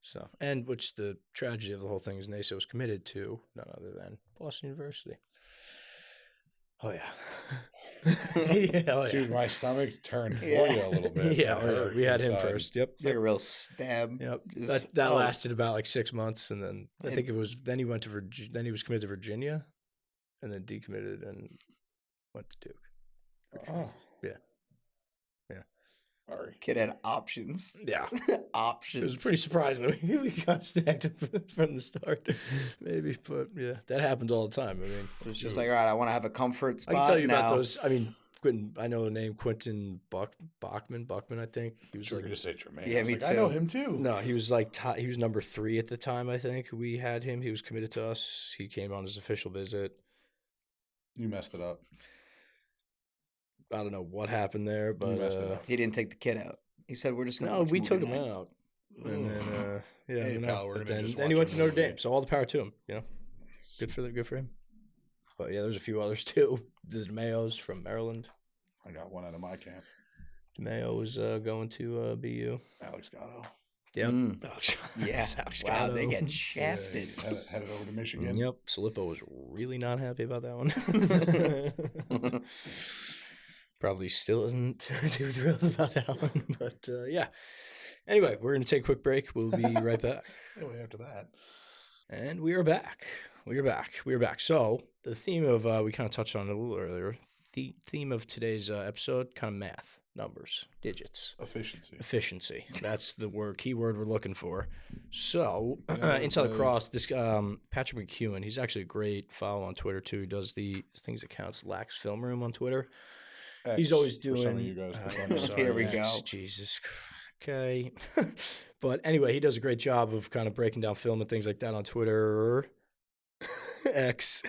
So, and which the tragedy of the whole thing is Naso was committed to none other than Boston University. Oh yeah. Yeah, oh, yeah. Dude, my stomach turned for Yeah. you a little bit. Yeah, It oh, yeah, hurt we had him inside. first. Yep. It's like a real stab. Yep. Just- That oh. lasted about like 6 months, and then I It- think it was. Then he went to Then he was committed to Virginia, and then decommitted and went to Duke. Oh. Yeah. Yeah. Sorry. Kid had options. Yeah. Options. It was pretty surprising that we got stacked from the start, maybe. But yeah, that happens all the time. I mean, It was just like, all right, I want to have a comfort I spot can tell you now. about those. I mean, I know the name Quentin Bachman, I think. He was You were like, going to say Jermaine. Yeah, I was me like, I know too. him too. no, he was like, he was number 3 at the time, I think. We had him. He was committed to us. He came on his official visit. You messed it up. I don't know what happened there, but messed it up. He didn't take the kid out. He said, we're just going to no, we took him out. And then, yeah, Hey, who knows? pal, we're But gonna just then he watch went to a Notre movie. Dame. So all the power to him, Good for him. But yeah, there's a few others too. The DeMayos from Maryland. I got one out of my camp. DeMayo was going to BU. Alex Gatto. Yep. Mm. Yeah. Alex Wow, they Gatto. get shafted. Headed over to Michigan. Yep. Salippo was really not happy about that one. Probably still isn't too thrilled about that one. But yeah. Anyway, we're going to take a quick break. We'll be right back. Anyway, after that. And we are back. We are back. So the theme of, we kind of touched on it a little earlier. The theme of today's episode, kind of numbers, digits. Efficiency. That's the keyword we're looking for. So, inside Lacrosse, this Patrick McEwen, he's actually a great follow on Twitter, too. He does the things that counts Lax Film Room on Twitter. He's always doing... For some of you guys. Sorry, Here we go. Jesus. Okay. But anyway, he does a great job of kind of breaking down film and things like that on Twitter. X.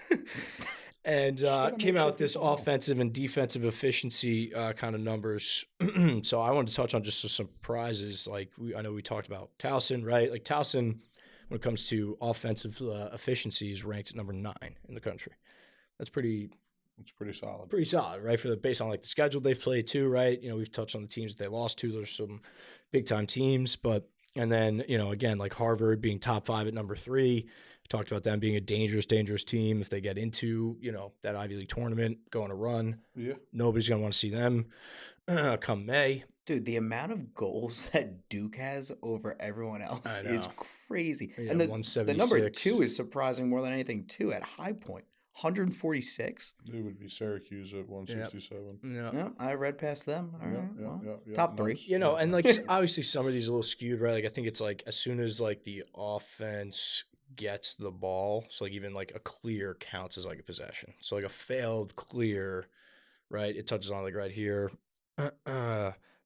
And came out with this offensive and defensive efficiency kind of numbers. So I wanted to touch on just some surprises. Like I know we talked about Towson, right? Like Towson, when it comes to offensive efficiency, is ranked at number 9 in the country. That's pretty solid. Pretty solid, right? Based on like the schedule they've played too, right? You know, we've touched on the teams that they lost to. There's some big time teams, and then, you know, again, like Harvard being top 5 at number 3. Talked about them being a dangerous team if they get into, you know, that Ivy League tournament, going to run. Yeah. Nobody's going to want to see them come May. Dude, the amount of goals that Duke has over everyone else is crazy. Yeah, and the number 2 is surprising more than anything, too, at High Point. 146. It would be Syracuse at 167. Yep. Yeah, I read past them. All right. Top 3. You know, and like obviously some of these are a little skewed, right? Like I think it's like as soon as like the offense gets the ball, so like even like a clear counts as like a possession. So like a failed clear, right? It touches on like right here.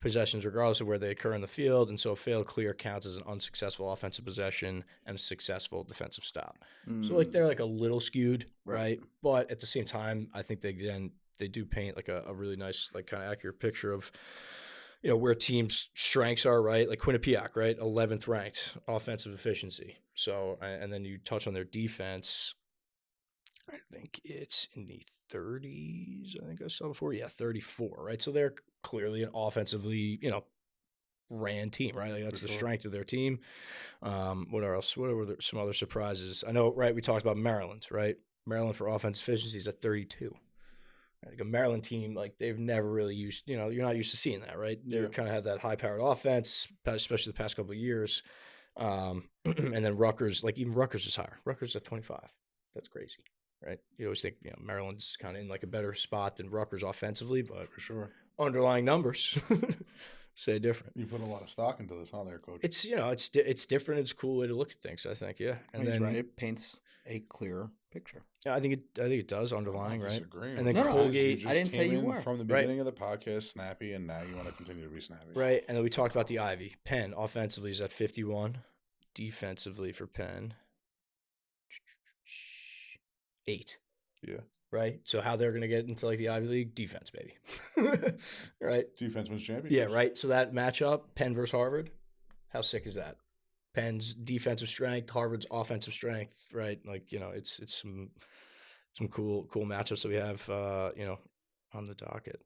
Possessions regardless of where they occur in the field, and so a failed clear counts as an unsuccessful offensive possession and a successful defensive stop. So like they're like a little skewed, right? But at the same time, I think they do paint like a really nice, like kind of accurate picture of, you know, where teams' strengths are, right? Like Quinnipiac, right? 11th ranked offensive efficiency. So, and then you touch on their defense. I think it's in the 30s. I think I saw before. Yeah, 34, right? So they're clearly an offensively, you know, ran team, right? Like that's the strength of their team. What else? What were some other surprises? I know, right? We talked about Maryland, right? Maryland for offense efficiency is at 32. Like a Maryland team, like they've never really used, you know, you're not used to seeing that, right? They kind of have that high-powered offense, especially the past couple of years. And then Rutgers, like even Rutgers is higher. Rutgers at 25. That's crazy, right? You always think, you know, Maryland's kind of in like a better spot than Rutgers offensively, but for sure, underlying numbers say different. You put a lot of stock into this, huh, there, Coach? It's, you know, it's different. It's a cool way to look at things, I think. Yeah, and then right. It paints a clearer picture. Yeah, I think it does underlying, right? And then Colgate. I didn't say you were from the beginning of the podcast snappy, and now you want to continue to be snappy, right? And then we talked about the Ivy. Penn offensively is at 51, defensively for Penn 8. Yeah. Right? So how they're going to get into like the Ivy League? Defense, baby. Right? Defense wins championships. Yeah, right? So that matchup, Penn versus Harvard, how sick is that? Penn's defensive strength, Harvard's offensive strength, right? Like, you know, it's some cool matchups that we have, you know, on the docket.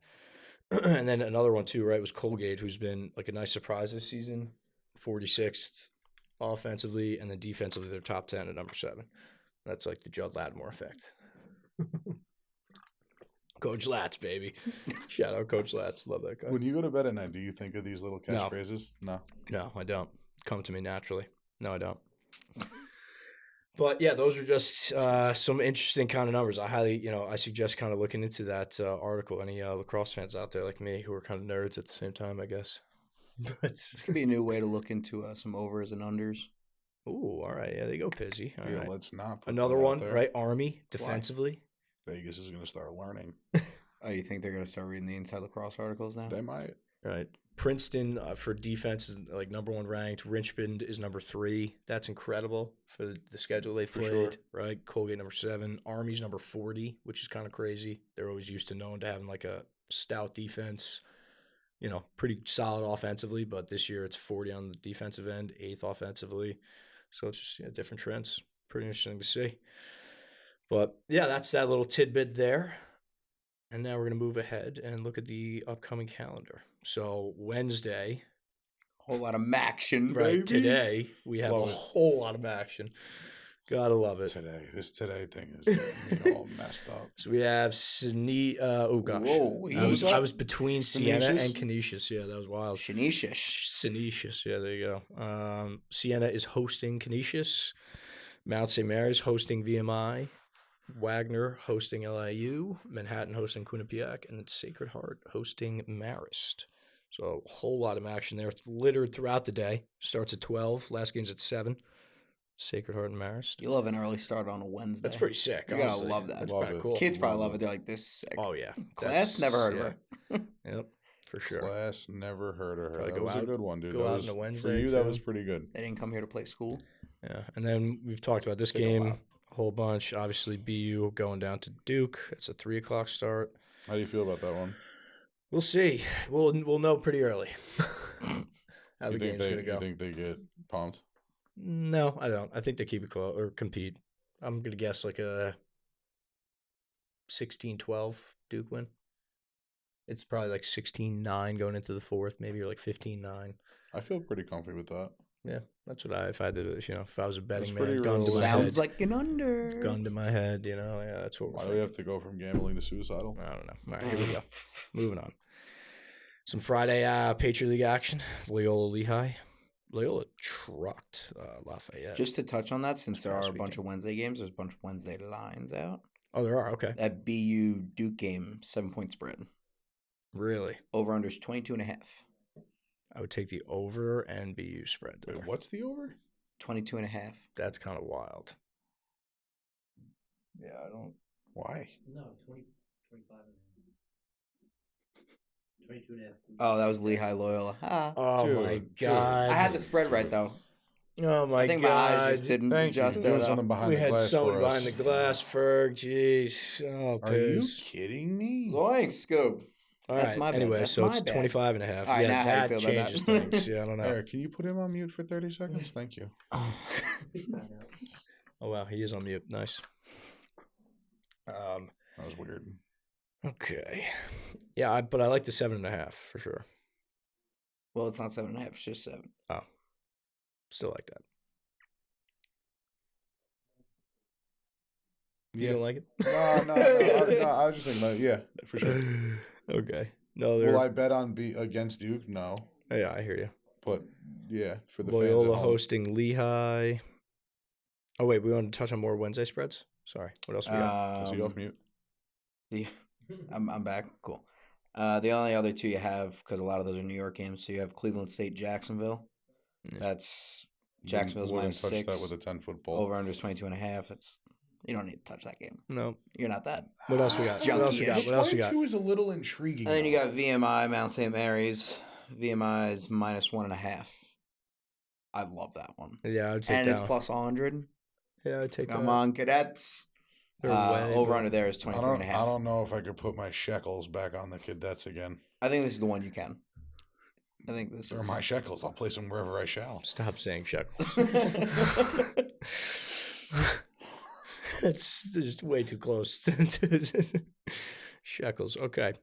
And then another one too, right, was Colgate, who's been like a nice surprise this season, 46th offensively, and then defensively they're top 10 at number 7. That's like the Judd Lattimore effect. Coach Latz, baby. Shout out Coach Latz. Love that guy. When you go to bed at night, do you think of these little catchphrases? No, I don't. Come to me naturally. No, I don't. But yeah, those are just some interesting kind of numbers. I highly, you know, I suggest kind of looking into that article. Any lacrosse fans out there like me who are kind of nerds at the same time, I guess. But this could be a new way to look into some overs and unders. Ooh, all right. Yeah, there you go, Pizzy. All right. Let's not put another one, right? Army, defensively. Why? Vegas is going to start learning. Oh, you think they're going to start reading the Inside Lacrosse articles now? They might. Right. Princeton for defense is like number 1 ranked. Richmond is number 3. That's incredible for the schedule they've played. Sure. Right. Colgate number 7. Army's number 40, which is kind of crazy. They're always used to known to having like a stout defense. You know, pretty solid offensively, but this year it's 40 on the defensive end, 8th offensively. So it's just different trends. Pretty interesting to see. But yeah, that's that little tidbit there. And now we're going to move ahead and look at the upcoming calendar. So Wednesday. Whole lot of action, right? Baby. Today we have a whole lot of action. Gotta love it. This today thing is getting me all messed up. So we have oh gosh. Whoa, I was between Siena and Canisius. Yeah, that was wild. Canisius. Yeah, there you go. Siena is hosting Canisius. Mount St. Mary's hosting VMI. Wagner hosting LIU. Manhattan hosting Quinnipiac. And then Sacred Heart hosting Marist. So a whole lot of action there, littered throughout the day. Starts at 12. Last game's at 7. Sacred Heart and Marist. You love an early start on a Wednesday. That's pretty sick. You honestly. gotta love that. That's Love pretty it. cool. Kids probably Love love it. They're like, this is sick. Oh yeah, Class, never heard of her. Yep, for sure. Class, never heard of her. Probably That go was a out- good one, dude. go That out was, on a for Wednesday, you, that too. was pretty good. They didn't come here to play school. Yeah, and then we've talked about this Take a game while. a whole bunch. Obviously, BU going down to Duke. It's a 3:00 start. How do you feel about that one? We'll see. We'll know pretty early how the You think game's gonna go. You think they get pumped? No, I don't. I think they keep it close or compete. I'm gonna guess like a 16-12 Duke win. It's probably like 16-9 going into the fourth, maybe or like 15-9. I feel pretty comfy with that. Yeah, that's what if I did, if I was a betting pretty man, gun to real. my Sounds head, like an under. gun to my head, yeah, that's what we're Why do we thinking. have to go from gambling to suicidal? I don't know. All right, here we go. Moving on. Some Friday Patriot League action. Loyola Lehigh. Loyola trucked Lafayette. Just to touch on that, since there are Last a bunch weekend. of Wednesday games, there's a bunch of Wednesday lines out. Oh, there are? Okay. That BU Duke game, 7-point spread. Really? Over unders 22.5. I would take the over and BU spread there. Wait, what's the over? 22.5. That's kind of wild. Yeah, I don't. Why? No, 20, 25 and a half. 22 and a half. Oh, that was Lehigh Loyola. Ah. Oh, Dude, my dude. God. I had the spread right, though. Oh, my I think God. my eyes just didn't Thank you. adjust Doing it something up. behind We the had glass someone for behind us. the glass, Ferg. Jeez. Oh, Are you piss. kidding me? Loing scoop. All That's right. my bad. Anyway, That's so my it's bad. 25 and a half. All right, Yeah, now how do that you feel about changes that? things. Yeah, I don't know. Eric, can you put him on mute for 30 seconds? Thank you. Big time out. Oh, wow. He is on mute. Nice. That was weird. Okay. Yeah, but I like the 7.5 for sure. Well, it's not 7.5. It's just 7. Oh. Still like that. You don't like it? No, I was just thinking about it. Yeah, for sure. Okay. No, Will I bet on against Duke? No. Yeah, I hear you. But, yeah, for the fans at Loyola home. hosting Lehigh. Oh, wait. We want to touch on more Wednesday spreads? Sorry. What else we got? Is he off mute? Yeah, I'm back. Cool. The only other two you have, because a lot of those are New York games, so you have Cleveland State, Jacksonville. Yeah. That's Jacksonville's Wouldn't minus touch 6. that with a 10-foot ball. Over under 22.5. That's you don't need to touch that game. No. You're not that. What else we got? What else we got? Junkie-ish. What else we got? 22 is a little intriguing. And then you though. got VMI, Mount St. Mary's. VMI is minus 1.5. I love that one. Yeah, I would take And that it's one. plus 100. Yeah, I would take Come that. on, cadets. They're way Over better. under there is I 23.5. don't know if I could put my shekels back on the cadets again. I think this is the one you can. I think this They're is my shekels. I'll place them wherever I shall. Stop saying shekels. That's just way too close. Shekels. Okay.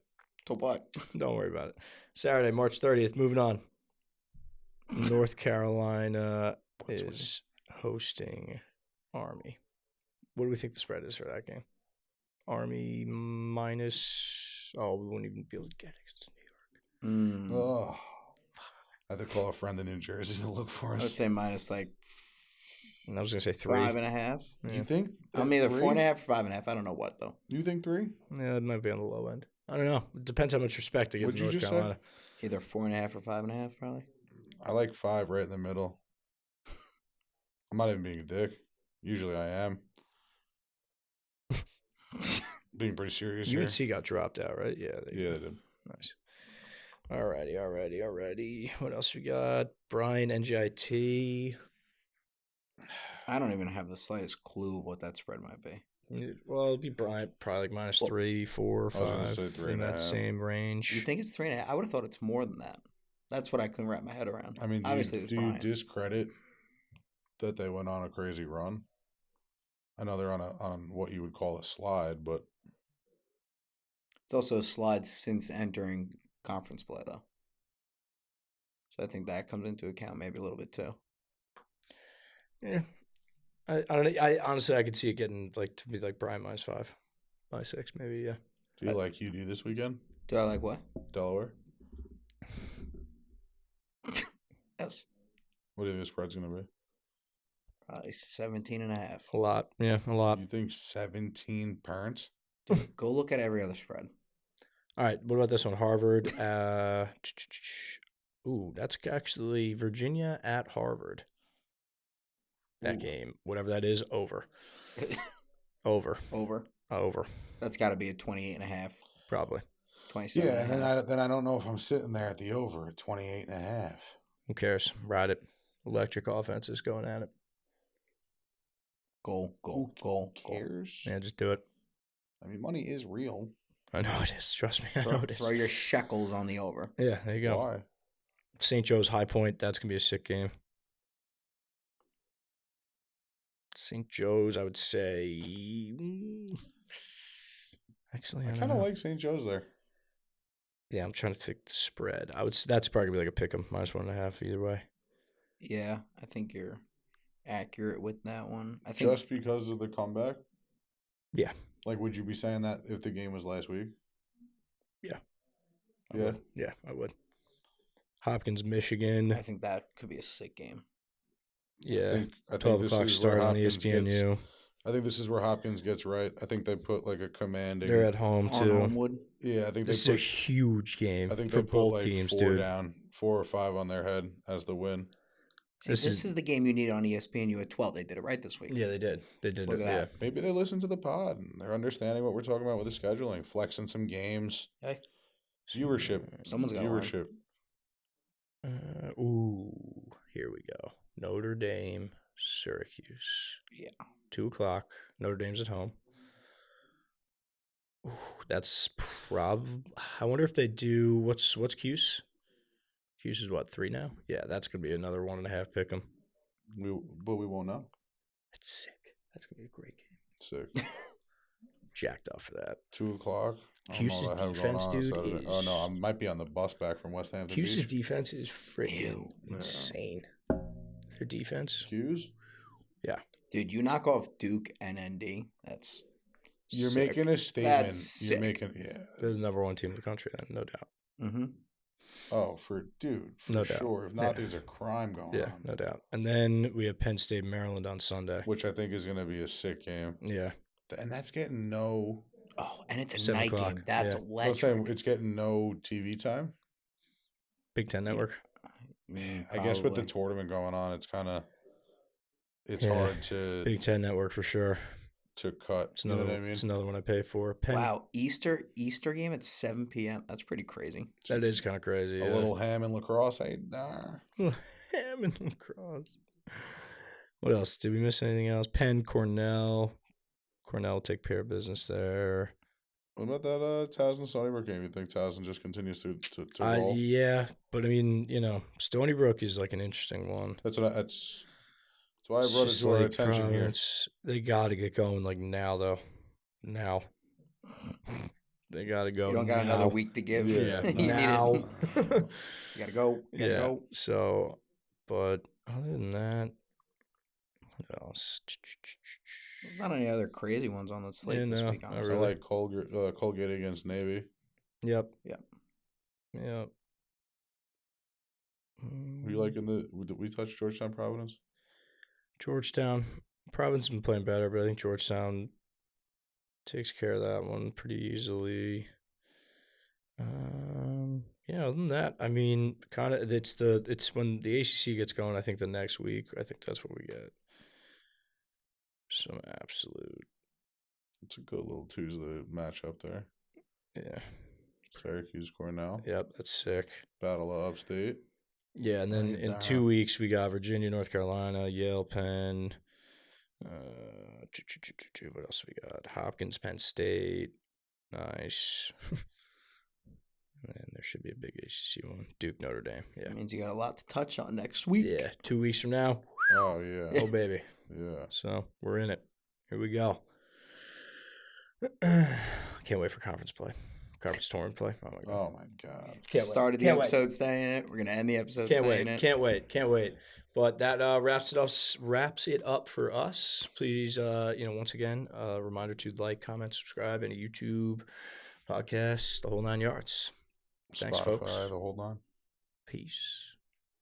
To what? Don't worry about it. Saturday, March 30th. Moving on. North Carolina is hosting Army. What do we think the spread is for that game? Army minus. Oh, we wouldn't even be able to get it. It's New York. Oh, I had to call a friend in New Jersey to look for I would us. say minus like And I was gonna say 3. 5.5. Yeah. You think? I'm either 3? 4.5 or 5.5. I don't know what though. You think 3? Yeah, it might be on the low end. I don't know. It depends how much respect they give What'd to you North just Carolina. Either 4.5 or 5.5 probably. I like 5 right in the middle. I'm not even being a dick. Usually I am. Being pretty serious here. UNC got dropped out, right? Yeah. Yeah, they did. Nice. Alrighty. What else we got? Brian, NGIT. I don't even have the slightest clue what that spread might be. Well, it'd be Brian, probably like minus Well, 3, 4, I was gonna 5 say in that 3.5. same range. You think it's 3.5? I would have thought it's more than that. That's what I couldn't wrap my head around. I mean, obviously do you discredit that they went on a crazy run? I know they're on what you would call a slide, but It's also a slide since entering conference play though. So I think that comes into account maybe a little bit too. Yeah. I don't know. I honestly, I could see it getting like to be like Brian minus 5, minus 6, maybe. Yeah. do you like UD this weekend? Do I like what? Delaware? Yes. What do you think the spread's going to be? Probably 17.5. A lot. Yeah, a lot. You think 17 parents? Dude, go look at every other spread. All right, what about this one? Harvard. Ooh, that's actually Virginia at Harvard. That game, whatever that is, over. Over. Over. That's got to be a 28.5. Probably. 27. Yeah, and then I don't know if I'm sitting there at the over at 28.5. Who cares? Ride it. Electric offenses going at it. Goal. Who cares? Yeah, just do it. I mean, money is real. I know it is. Trust me. I know it is. Throw your shekels on the over. Yeah, there you go. Why? St. Joe's High Point. That's going to be a sick game. St. Joe's, I would say. Actually, I kind of like St. Joe's there. Yeah, I'm trying to think the spread. That's probably gonna be like a pick 'em -1.5 either way. Yeah, I think you're accurate with that one. I think Just because of the comeback. Yeah. Like, would you be saying that if the game was last week? Yeah. I would. Hopkins, Michigan. I think that could be a sick game. Yeah. I think 12 o'clock start on ESPNU. I think this is where Hopkins gets right. I think they put like a commanding. They're at home On too. Homewood. Yeah, I think This is a huge game. I think for they put both like teams, 4 dude. down, 4 or 5 on their head as the win. See, this is the game you need on ESPNU at 12. They did it right this week. Yeah, they did. They did Look it. at Yeah. that. Maybe they listen to the pod and they're understanding what we're talking about with the scheduling, flexing some games, Hey, viewership, someone's got viewership. Here we go. Notre Dame, Syracuse. Yeah. 2 o'clock. Notre Dame's at home. Ooh, that's I wonder if they do. What's Cuse? Cuse is what, 3 now? Yeah, that's gonna be another 1.5 pick 'em. But we won't know. That's sick. That's gonna be a great game. Sick. Jacked up for that. 2 o'clock. Cuse's defense, dude. Oh no, I might be on the bus back from West Hampton Cuse's Beach. defense is freaking insane. Their defense. Cuse? Yeah. Dude, you knock off Duke and ND. That's You're sick. making a statement. That's You're sick. making They're the number 1 team in the country, then, no doubt. Mm-hmm. Oh, for No doubt. sure. If not, there's a crime going Yeah, on. no doubt. And then we have Penn State, Maryland on Sunday. Which I think is going to be a sick game. Yeah. And that's getting no. Oh, and it's a 7 night o'clock. game. That's Yeah. I'm electric. saying it's getting no TV time. Big Ten Network. I guess with the Probably. tournament going on, it's kind of Yeah. hard to Big Ten Network for sure. cut. It's You know another. what I mean? It's another one I pay for. Penn. Wow, Easter game at 7 p.m. That's pretty crazy. That is kind of crazy. A little ham and lacrosse. Hey, nah. ham and lacrosse. What else? Did we miss anything else? Penn, Cornell. Cornell will take care of business there. What about that Towson Stony Brook game? You think Towson just continues to roll? Yeah, but I mean, Stony Brook is like an interesting one. That's why I brought it to our attention here. They got to get going like now, though. Now. They got to go. You don't got another week to give. Yeah, You need now. it. You gotta go. You gotta go. So, but other than that, what else? There's not any other crazy ones on the slate Yeah, this no, week. not I Honestly. really. like Colgate against Navy. Yep. Yep. Were you liking did we touch Georgetown Providence? Georgetown? Providence has been playing better, but I think Georgetown takes care of that one pretty easily. Other than that, I mean, kind of it's when the ACC gets going. I think the next week, I think that's what we get. Some absolute. It's a good little Tuesday matchup there. Yeah. Syracuse Cornell. Yep, that's sick. Battle of Upstate. Yeah, and then in 2 weeks we got Virginia, North Carolina, Yale, Penn. What else we got? Hopkins, Penn State. Nice. And there should be a big ACC one. Duke, Notre Dame. Yeah. That means you got a lot to touch on next week. Yeah, 2 weeks from now. Oh yeah. Oh baby. Yeah. So we're in it. Here we go. Can't wait for conference tournament play. Oh my god. Oh my god. Can't Started the episode saying it. We're gonna end the episode saying it. Can't wait. But that wraps it up for us. Please, once again, reminder to like, comment, subscribe, any YouTube podcasts, the whole 9 yards. Thanks, Spotify, folks. the whole 9. Peace.